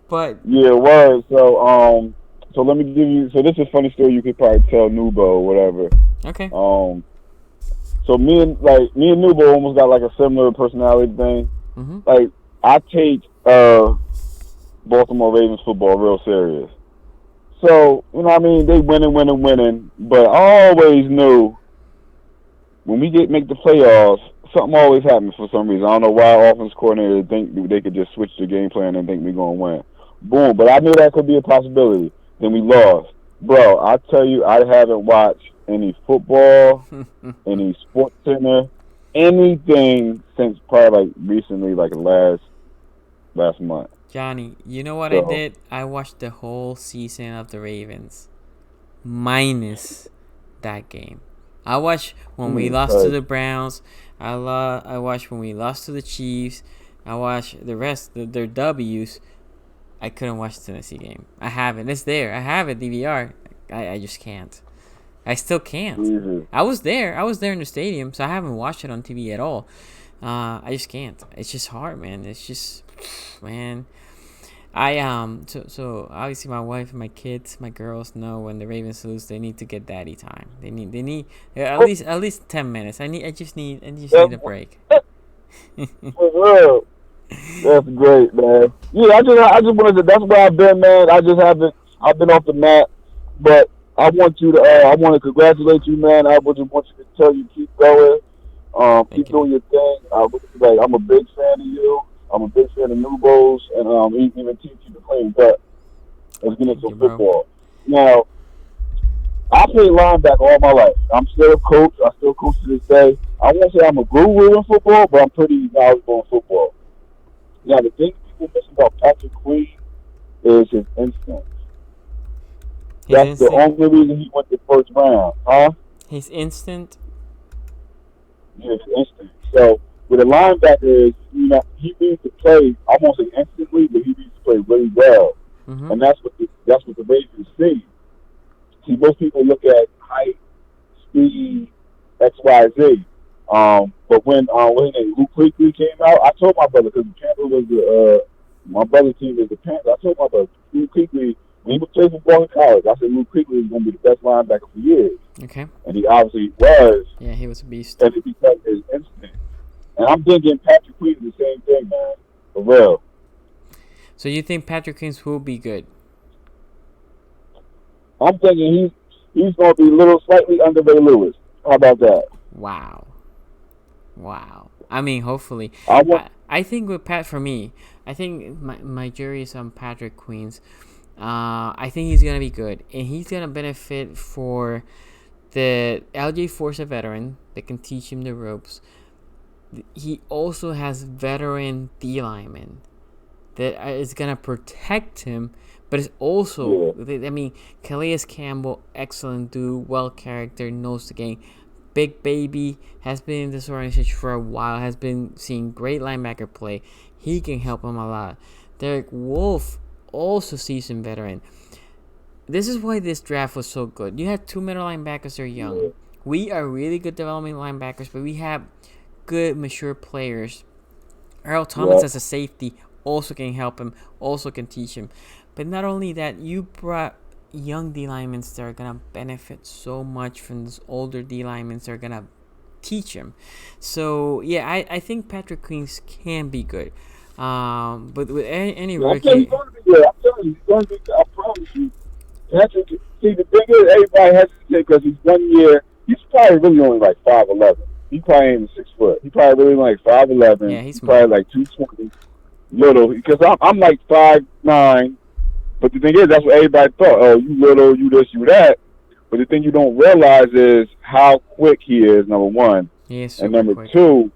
but... Yeah, it was. So let me give you... So this is a funny story you could probably tell Nubo or whatever. Okay. So me and Nubo almost got like a similar personality thing. Mm-hmm. Like, I take Baltimore Ravens football real serious. So, you know what I mean? They winning. But I always knew when we make the playoffs, something always happens for some reason. I don't know why offense coordinator think they could just switch the game plan and think we're going to win. Boom. But I knew that could be a possibility. Then we lost. Bro, I tell you, I haven't watched any football, any sports center, anything since probably like recently, like last month. Johnny, you know what I did? I watched the whole season of the Ravens, minus that game. I watched when we lost to the Browns. I watched when we lost to the Chiefs. I watched the rest of their W's. I couldn't watch the Tennessee game. I have it. It's there. I have it, DVR. I just can't. I still can't. Mm-hmm. I was there in the stadium, so I haven't watched it on TV at all. I just can't. It's just hard, man. It's just, man. So obviously my wife and my kids, my girls know when the Ravens lose, they need to get daddy time. They need at least 10 minutes. I just need a break. For real. That's great, man. Yeah, I just wanted to. That's where I've been, man. I've been off the mat, but I want to congratulate you, man. I just want you to tell you keep going, keep doing your thing. I'm a big fan of you. I'm a big fan of Nubo's, and even teach you to play. But let's get into football. Now, I played linebacker all my life. I'm still a coach. I still coach to this day. I won't say I'm a guru in football, but I'm pretty knowledgeable in football. Now, the thing people miss about Patrick Queen is his instinct. That's the only reason he went the first round, huh? His instinct? Yeah, his instinct. So, with a linebacker, he needs to play, I won't say instantly, but he needs to play really well. Mm-hmm. And that's what the Ravens see. See, most people look at height, speed, X, Y, Z. But when Luke Kuechly came out, I told my brother, because Panther was my brother's team was the Panthers. I told my brother, Luke Kuechly, when he was playing football in college, I said Luke Kuechly is going to be the best linebacker for years. Okay. And he obviously was. Yeah, he was a beast. And it's because of his instinct. And I'm thinking Patrick Queen is the same thing, man. For real. So you think Patrick Queens will be good? I'm thinking he's going to be a little slightly under Ray Lewis. How about that? Wow. I mean, hopefully. I think with for me, I think my jury is on Patrick Queens. I think he's going to be good. And he's going to benefit for the LJ Force, a veteran that can teach him the ropes. He also has veteran D linemen that is going to protect him. But it's also, I mean, Calais Campbell, excellent dude, well character, knows the game. Big Baby has been in this organization for a while, has been seeing great linebacker play. He can help him a lot. Derek Wolf, also seasoned veteran. This is why this draft was so good. You had 2 middle linebackers that are young. We are really good development linebackers, but we have good, mature players. Earl Thomas as a safety also can help him, also can teach him. But not only that, you brought young D linemen that are going to benefit so much from those older D linemen that are going to teach him. So, yeah, I think Patrick Queens can be good. But with any rookie... I'm telling you, he's going to be good. I promise you. Patrick, see, the thing is, everybody hesitates because he's 1 year. He's probably really only like 5'11". He probably ain't 6 foot. He probably really like 5'11". Yeah, he's probably like 220. Little, because I'm like 5'9". But the thing is, that's what everybody thought. Oh, you little, you this, you that. But the thing you don't realize is how quick he is, number one. He is and number quick. two,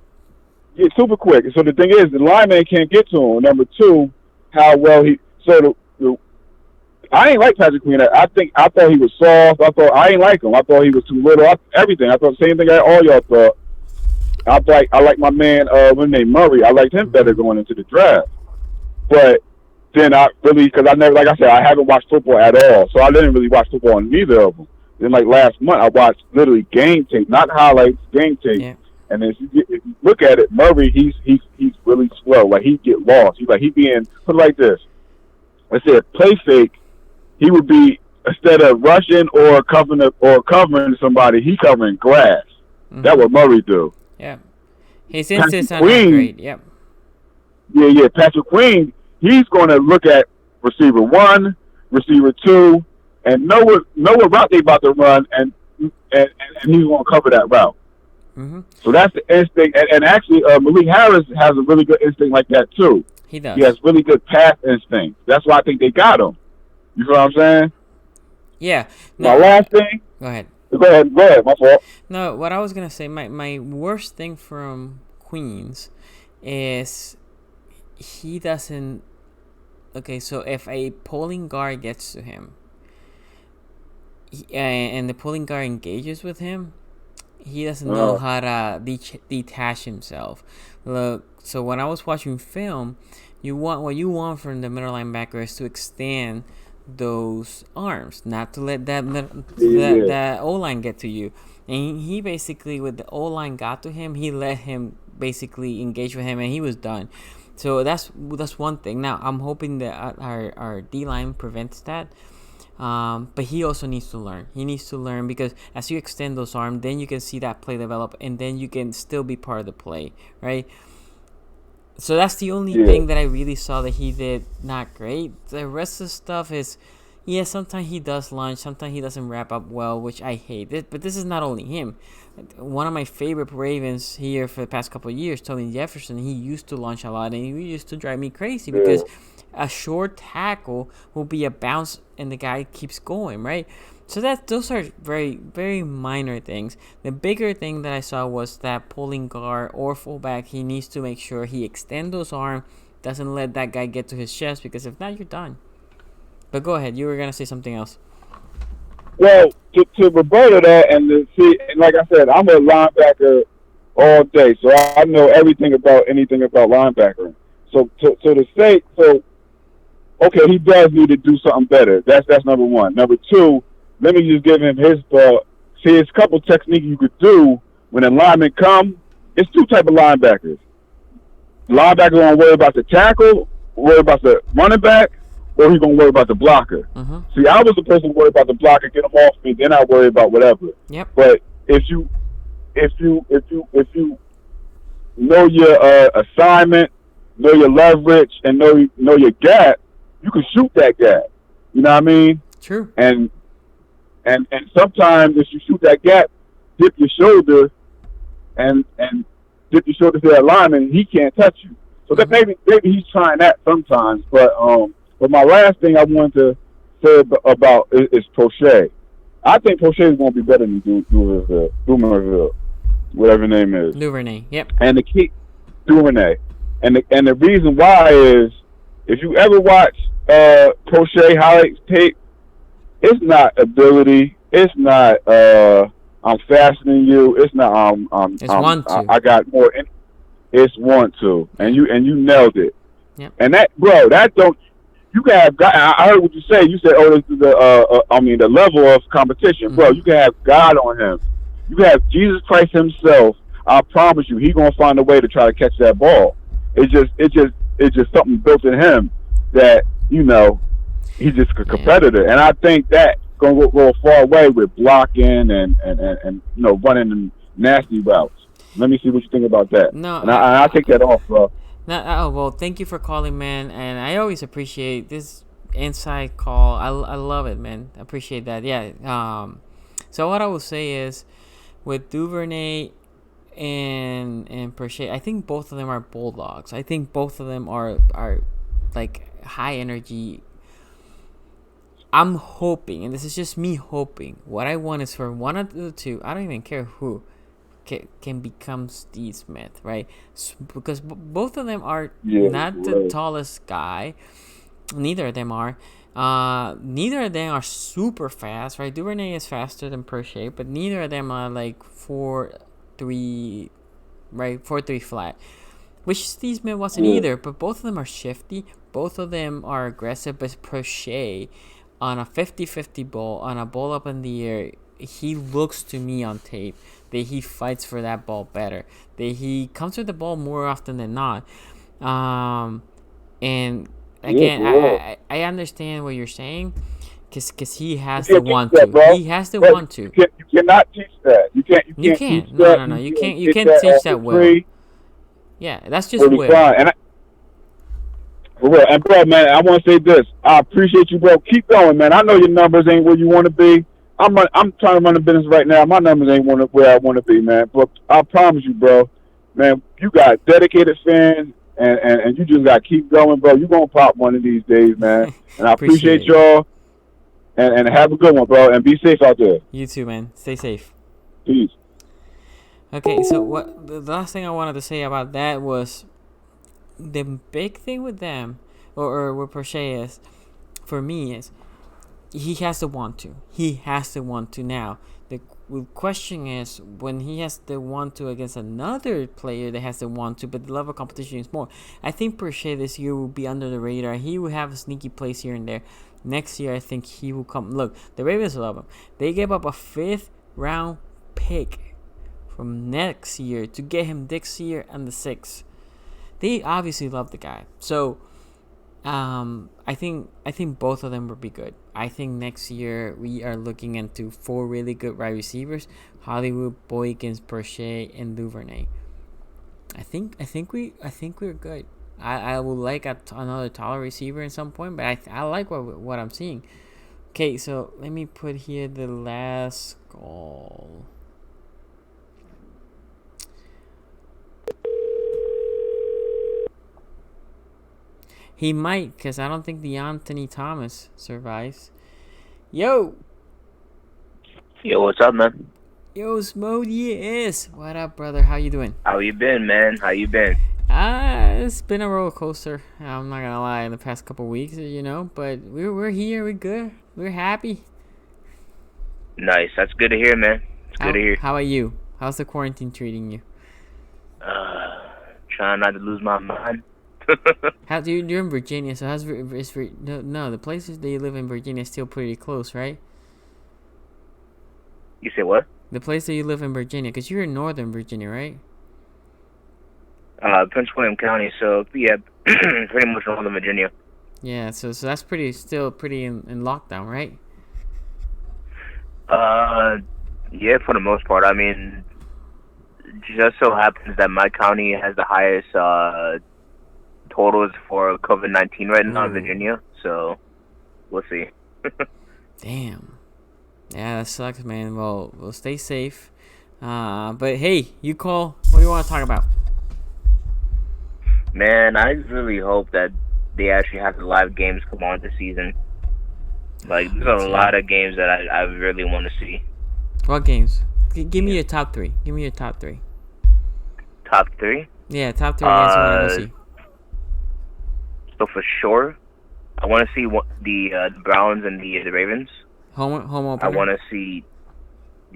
he's super quick. So the thing is, the lineman can't get to him. Number two, how well he. So I ain't like Patrick Queen. I thought he was soft. I ain't like him. I thought he was too little. Everything. I thought the same thing that all y'all thought. I like my man, what's his name, Murray. I liked him better going into the draft. But then because I never, like I said, I haven't watched football at all. So I didn't really watch football on neither of them. Then like last month, I watched literally game tape, not highlights, game tape. Yeah. And then if you look at it, Murray, he's really slow. Like he get lost. He being put it like this. Let's say a play fake, he would be instead of rushing or covering somebody, he covering grass. Mm-hmm. That's what Murray do. Yeah, his instincts are not great. Yep. Yeah. Patrick Queen, he's going to look at receiver 1, receiver 2, and know what route they about to run, and he's going to cover that route. Mm-hmm. So that's the instinct. And actually, Malik Harris has a really good instinct like that too. He does. He has really good pass instinct. That's why I think they got him. You know what I'm saying? Yeah. No, my last thing. Go ahead. Go ahead. My fault. No, what I was gonna say, my worst thing from Queens is he doesn't. Okay, so if a pulling guard gets to him, and the pulling guard engages with him, he doesn't know how to detach himself. Look, so when I was watching film, what you want from the middle linebacker is to extend those arms, not to let that O-line get to you. And he basically, with the O-line got to him, he let him basically engage with him, and he was done. So that's one thing. Now I'm hoping that our D-line prevents that. But he also needs to learn. He needs to learn because as you extend those arms, then you can see that play develop, and then you can still be part of the play, right? So that's the only thing that I really saw that he did not great. The rest of the stuff is, sometimes he does launch, sometimes he doesn't wrap up well, which I hate. But this is not only him. One of my favorite Ravens here for the past couple of years, Tony Jefferson, he used to launch a lot, and he used to drive me crazy because a short tackle will be a bounce and the guy keeps going, right? So those are very, very minor things. The bigger thing that I saw was that pulling guard or fullback, he needs to make sure he extends those arms, doesn't let that guy get to his chest, because if not, you're done. But go ahead, you were going to say something else. Well, to rebuttal that, and to see, like I said, I'm a linebacker all day, so I know anything about linebackering. So to say, okay, he does need to do something better. That's number one. Number two, let me just give him his thought. See, there's a couple techniques you could do when a lineman come. It's two type of linebackers. Linebackers don't worry about the tackle, worry about the running back, or he gonna worry about the blocker. Mm-hmm. See, I was the person who worried about the blocker, get him off me, then I worry about whatever. Yep. But if you know your assignment, know your leverage, and know your gap, you can shoot that gap. You know what I mean? True. And sometimes if you shoot that gap, dip your shoulder and dip your shoulder to that lineman, he can't touch you. So that maybe he's trying that sometimes. But my last thing I wanted to say about is Prochet. I think Prochet is going to be better than Dumerville, whatever his name is. Duvernay. Yep. And the key, Duvernay. And the reason why is, if you ever watch Prochet highlights tape, it's not ability. It's not I'm faster than you. It's not It's 1-2. I got more. It's 1-2, and you nailed it. Yep. And that, bro, that don't. You can have. I heard what you say. You said, "Oh, this is the level of competition, bro." You can have God on him. You can have Jesus Christ himself. I promise you, he's gonna find a way to try to catch that ball. It's just something built in him that he's just a competitor, and I think that gonna go a far way with blocking and running the nasty routes. Let me see what you think about that. No, and I'll take that off, bro. No, well, thank you for calling, man, and I always appreciate this inside call. I love it, man. I appreciate that. Yeah. So what I will say is, with Duvernay and Prochet, I think both of them are bulldogs. I think both of them are like high energy. I'm hoping, and this is just me hoping, what I want is for one of the two, I don't even care who, can become Steve Smith, right? Because both of them are not the tallest guy. Neither of them are. Neither of them are super fast, right? Duvernay is faster than Prochet, but neither of them are like 4.3, right? 4.3 flat. Which Steve Smith wasn't either, but both of them are shifty. Both of them are aggressive, but Prochet, on a 50-50 ball, on a ball up in the air, he looks to me on tape that he fights for that ball better, that he comes with the ball more often than not. And again, I understand what you're saying, because he has the want to. He has the want to. You cannot teach that. You can't. No. You can't teach that will. Yeah, that's just will. And bro, man, I want to say this. I appreciate you, bro. Keep going, man. I know your numbers ain't where you want to be. I'm trying to run a business right now. My numbers ain't where I want to be, man. But I promise you, bro, man, you got dedicated fans, and you just got to keep going, bro. You're going to pop one of these days, man. And I appreciate y'all. And have a good one, bro. And be safe out there. You too, man. Stay safe. Peace. Okay, so what the last thing I wanted to say about that was, the big thing with them, or with Prochet is, for me, is he has to want to. He has to want to now. The question is, when he has to want to against another player that has to want to, but the level of competition is more. I think Prochet this year will be under the radar. He will have a sneaky place here and there. Next year, I think he will come. Look, the Ravens love him. They gave up a 5th round pick from next year to get him this year and the 6th. They obviously love the guy. So, I think both of them will be good. I think next year we are looking into 4 really good wide receivers: Hollywood, Boykins, Prochet, and Duvernay. I think we're good. I would like another taller receiver at some point, but I like what I'm seeing. Okay, so let me put here the last call. He might, because I don't think the Anthony Thomas survives. Yo, what's up, man? Yo, Smodius. What up, brother? How you doing? How you been, man? How you been? It's been a roller coaster. I'm not gonna lie, in the past couple weeks, but we're here. We're good. We're happy. Nice. That's good to hear, man. It's good to hear. How about you? How's the quarantine treating you? Trying not to lose my mind. You're in Virginia, so the places that you live in Virginia is still pretty close, right? You say what? The place that you live in Virginia, because you're in Northern Virginia, right? Prince William County, so yeah, pretty much Northern Virginia. Yeah, so that's still pretty in lockdown, right? Yeah, for the most part. I mean, just so happens that my county has the highest totals for COVID-19 right now in Ooh, Virginia. So we'll see. damn. Yeah, that sucks, man. Well, stay safe. But hey, you call. What do you want to talk about? Man, I really hope that they actually have the live games come on this season. Like, there's Me a too. lot of games that I really want to see. What games? Give me Yeah. your top three. Give me your top three. Top three. Yeah, top three games you want to go Uh, see. so for sure, I want to see the Browns and the Ravens. Home I opener. want to see.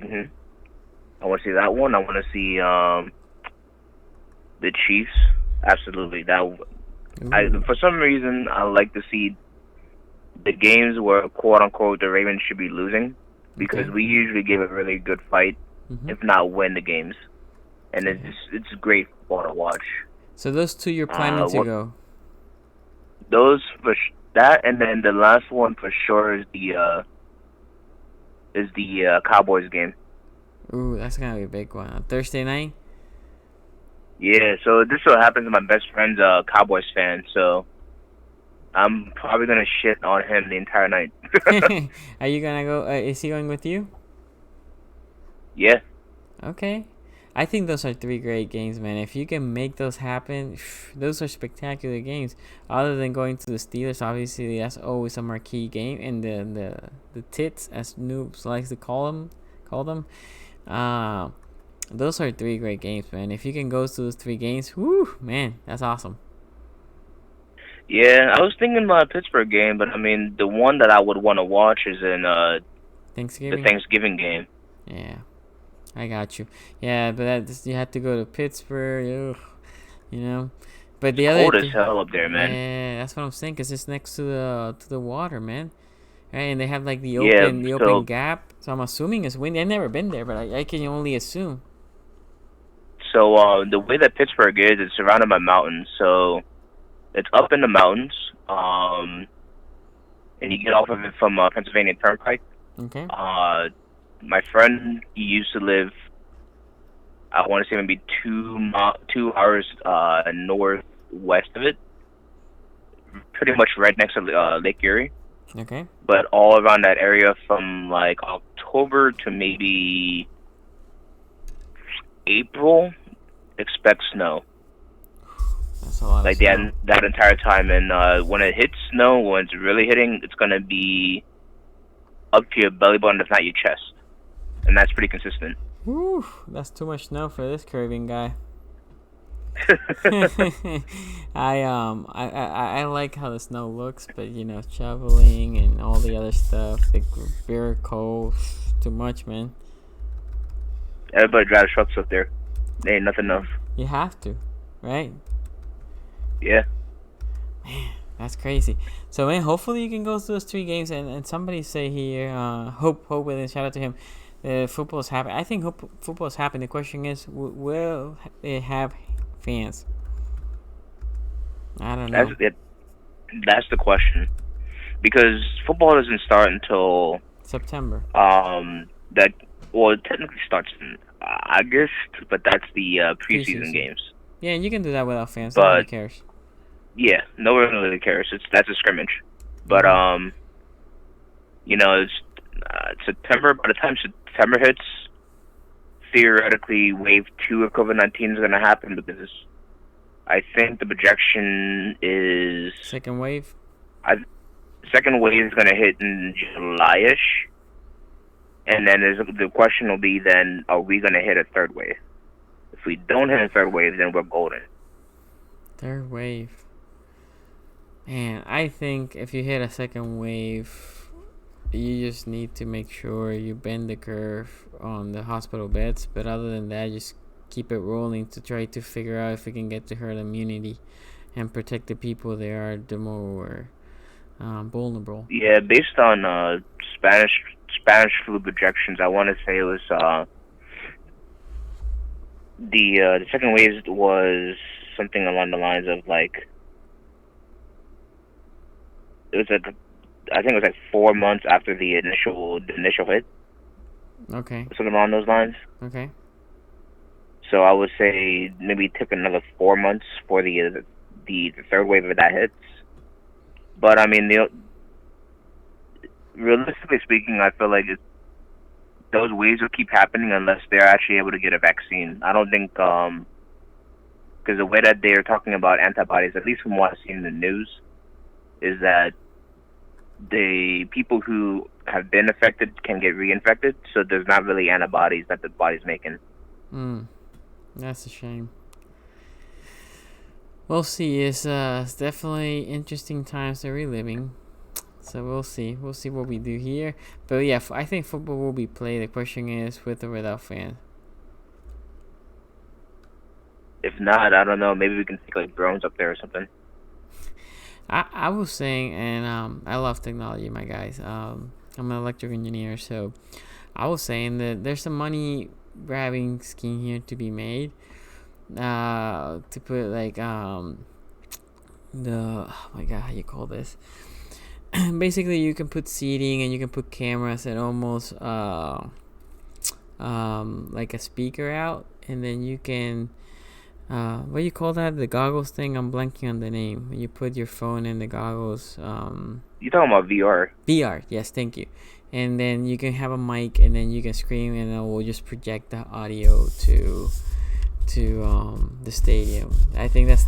I want to see that one. I want to see the Chiefs. Absolutely. Ooh, For some reason I like to see the games where quote unquote the Ravens should be losing, because okay. we usually give a really good fight, Mhm. if not win the games, and Yeah. it's great football to watch. So those two you're planning to What go. those that, and then the last one for sure is the Cowboys game. Ooh, that's gonna be a big one. On Thursday night. Yeah, so this so happens my best friend's a Cowboys fan, so I'm probably gonna shit on him the entire night. Are you gonna go? Is he going with you? Yeah, Okay. I think those are three great games, man. If you can make those happen, those are spectacular games. Other than going to the Steelers, obviously that's always a marquee game, and the tits, as noobs likes to call them. Uh, those are three great games, man. If you can go to those three games, whoo, man, that's awesome. yeah. I was thinking about a Pittsburgh game, but I mean the one that I would want to watch is in the Thanksgiving. Thanksgiving game. Yeah, I got you. Yeah, but you have to go to Pittsburgh. Ugh, you know. But It's the other cold as thing, hell up there, man. yeah, that's what I'm saying. 'Cause it's next to the water, man. Right, and they have like Yeah, the open so gap. So I'm assuming it's windy. I've never been there, but I can only assume. the way that Pittsburgh is, it's surrounded by mountains, so it's up in the mountains. And you get off of it from Pennsylvania Turnpike. Okay. Uh, my friend, he used to live, I want to say maybe 2 hours northwest of it, pretty much right next to Lake Erie. Okay. But all around that area from like October to maybe April, expect snow. That's a lot of Like snow. that entire time, and when it hits snow, when it's really hitting, it's gonna be up to your belly button, if not your chest, and that's pretty consistent. Whew, that's too much snow for this Caribbean guy. I like how the snow looks, but shoveling and all the other stuff, the beer cold, too much, man. Everybody drives trucks up there. There ain't nothing else. You have to, right? Yeah. That's crazy. So man, hopefully you can go through those three games, and somebody say here, hope with it. Shout out to him. Football's happening. I think football's happening. The question is, will it have fans? I don't know. That's it. That's the question, because football doesn't start until September. that well, it technically starts in August, but that's the preseason games. Yeah, and you can do that without fans. But Nobody cares. yeah, no one really cares. That's a scrimmage. But it's September. By the time September hits, theoretically, wave 2 of COVID-19 is going to happen, because I think the projection is Second wave. Second wave is going to hit in July-ish, and then the question will be then, are we going to hit a third wave? If we don't hit a third wave, then we're golden. Third wave. Man, I think if you hit a second wave, you just need to make sure you bend the curve on the hospital beds. But other than that, just keep it rolling to try to figure out if we can get to herd immunity and protect the people that are the more vulnerable. Yeah, based on Spanish flu projections, I want to say it was the second wave was something along the lines of like it was like, I think it was like 4 months after the initial hit, Okay. something along those lines. Okay. So I would say maybe it took another 4 months for the third wave of that hits. But I mean, realistically speaking, I feel like those waves will keep happening unless they're actually able to get a vaccine. I don't think, because the way that they're talking about antibodies, at least from what I've seen in the news, is that the people who have been affected can get reinfected, so there's not really antibodies that the body's making. That's a shame. We'll see. It's definitely interesting times that we're reliving. So we'll see. We'll see what we do here. But yeah, I think football will be played. The question is with or without fans. If not, I don't know. Maybe we can take like drones up there or something. I was saying, and I love technology, my guys. I'm an electrical engineer, so I was saying that there's some money grabbing scheme here to be made. To put like oh my god, how you call this? Basically, you can put seating and you can put cameras and almost like a speaker out, and then you can what do you call that? The goggles thing? I'm blanking on the name. You put your phone in the goggles. You're talking about VR. VR, yes, thank you. And then you can have a mic, and then you can scream, and then we'll just project the audio to the stadium. I think that's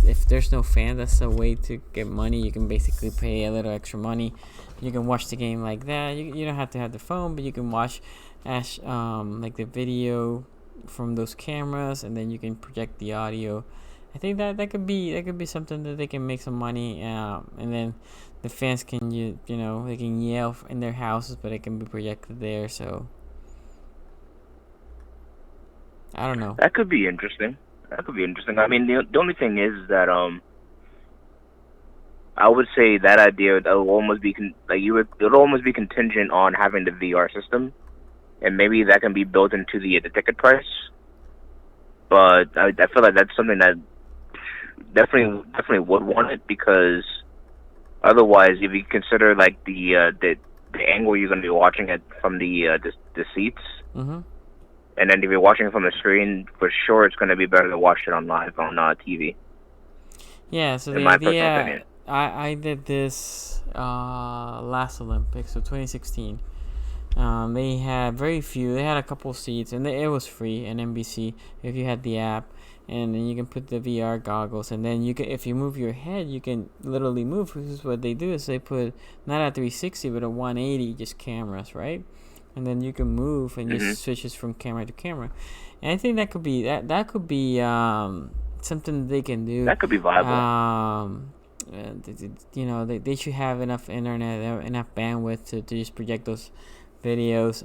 if there's no fan, that's a way to get money. You can basically pay a little extra money. You can watch the game like that. You don't have to have the phone, but you can watch like the video from those cameras, and then you can project the audio. I think that could be something that they can make some money, and then the fans can they can yell in their houses, but it can be projected there. So I don't know. That could be interesting. I mean, the only thing is that I would say that idea that will almost be it'll almost be contingent on having the VR system, and maybe that can be built into the ticket price. But I feel like that's something that definitely would want it, because otherwise, if you consider like the angle you're going to be watching it from the seats. Mm-hmm. And then if you're watching it from the screen, for sure it's going to be better to watch it on live on TV. Yeah, so in the my idea, I did this last Olympics, so 2016. They had very few. They had a couple seats, and it was free in NBC if you had the app. And then you can put the VR goggles, and then you can, if you move your head, you can literally move. This is what they do: is they put not a 360 but a 180, just cameras, right? And then you can move and just switches from camera to camera. And I think that could be something they can do. That could be viable. They should have enough internet, enough bandwidth to just project those videos.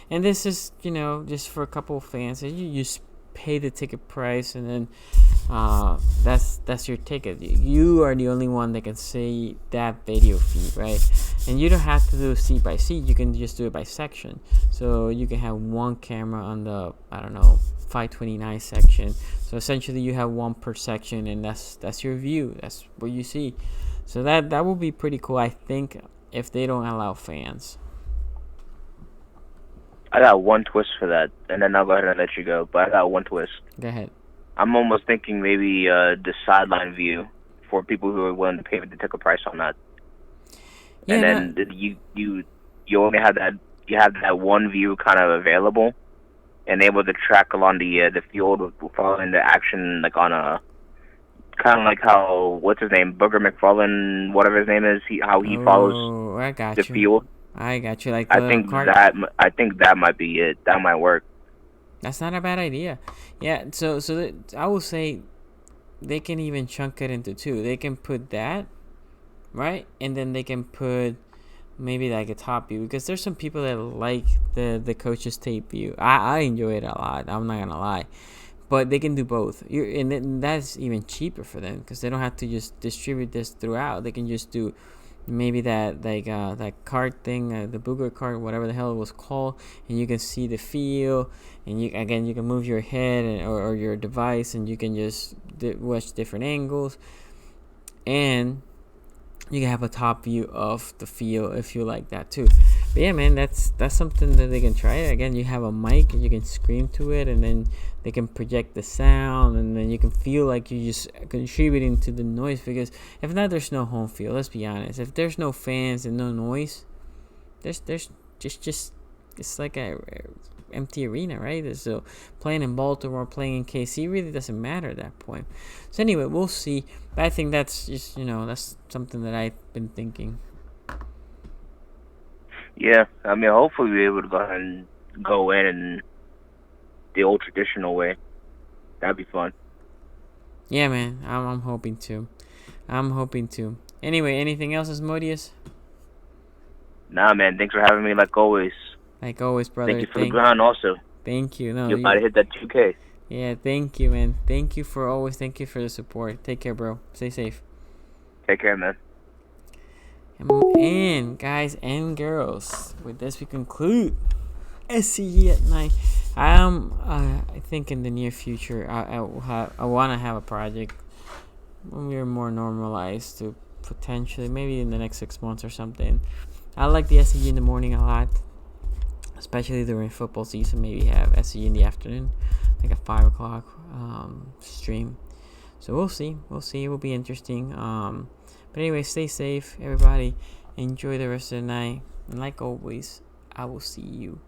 And this is just for a couple of fans. You just pay the ticket price, and then that's your ticket. You are the only one that can see that video feed, right? And you don't have to do seat by seat. You can just do it by section. So you can have one camera on the 529 section. So essentially you have one per section, and that's your view. That's what you see. So that will be pretty cool, I think, if they don't allow fans. I got one twist for that, and then I'll go ahead and let you go. But I got one twist. Go ahead. I'm almost thinking maybe the sideline view for people who are willing to pay the ticket price on that. Yeah, and then you only have that one view kind of available, and able to track along the field following the action, like on a kind of like how what's his name, Booger McFarlane, whatever his name is, how he follows the field. I got you. Like I think that might be it. That might work. That's not a bad idea. Yeah. So I will say they can even chunk it into two. They can put that, right, and then they can put maybe like a top view, because there's some people that like the coach's tape view. I enjoy it a lot. I'm not gonna lie. But they can do both. And that's even cheaper for them, because they don't have to just distribute this throughout. They can just do maybe that card thing, the Booger card, whatever the hell it was called, and you can see the feel, and you can move your head or your device, and you can just watch different angles. And you can have a top view of the field if you like that too. But yeah, man, that's something that they can try. Again, you have a mic and you can scream to it, and then they can project the sound, and then you can feel like you're just contributing to the noise. Because if not, there's no home field. Let's be honest. If there's no fans and no noise, there's just it's like a empty arena, right? So playing in Baltimore, playing in KC really doesn't matter at that point. So anyway, we'll see. But I think that's just, that's something that I've been thinking. Yeah, I mean, hopefully we're able to go ahead and go in the old traditional way. That'd be fun. Yeah, man, I'm hoping to. Anyway, anything else, Asmodeus? Nah, man, thanks for having me like always. Like always, brother. Thank you for the ground also. Thank you. No, You're about to hit that 2K. Yeah, thank you, man. Thank you for the support. Take care, bro. Stay safe. Take care, man. And guys and girls, with this we conclude SCG at night. I think in the near future I want to have a project when we're more normalized to potentially maybe in the next 6 months or something. I like the SCG in the morning a lot, especially during football season. Maybe have SCG in the afternoon, like a 5 o'clock stream. So we'll see. It will be interesting. But anyway, stay safe, everybody. Enjoy the rest of the night. And like always, I will see you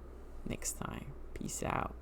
next time. Peace out.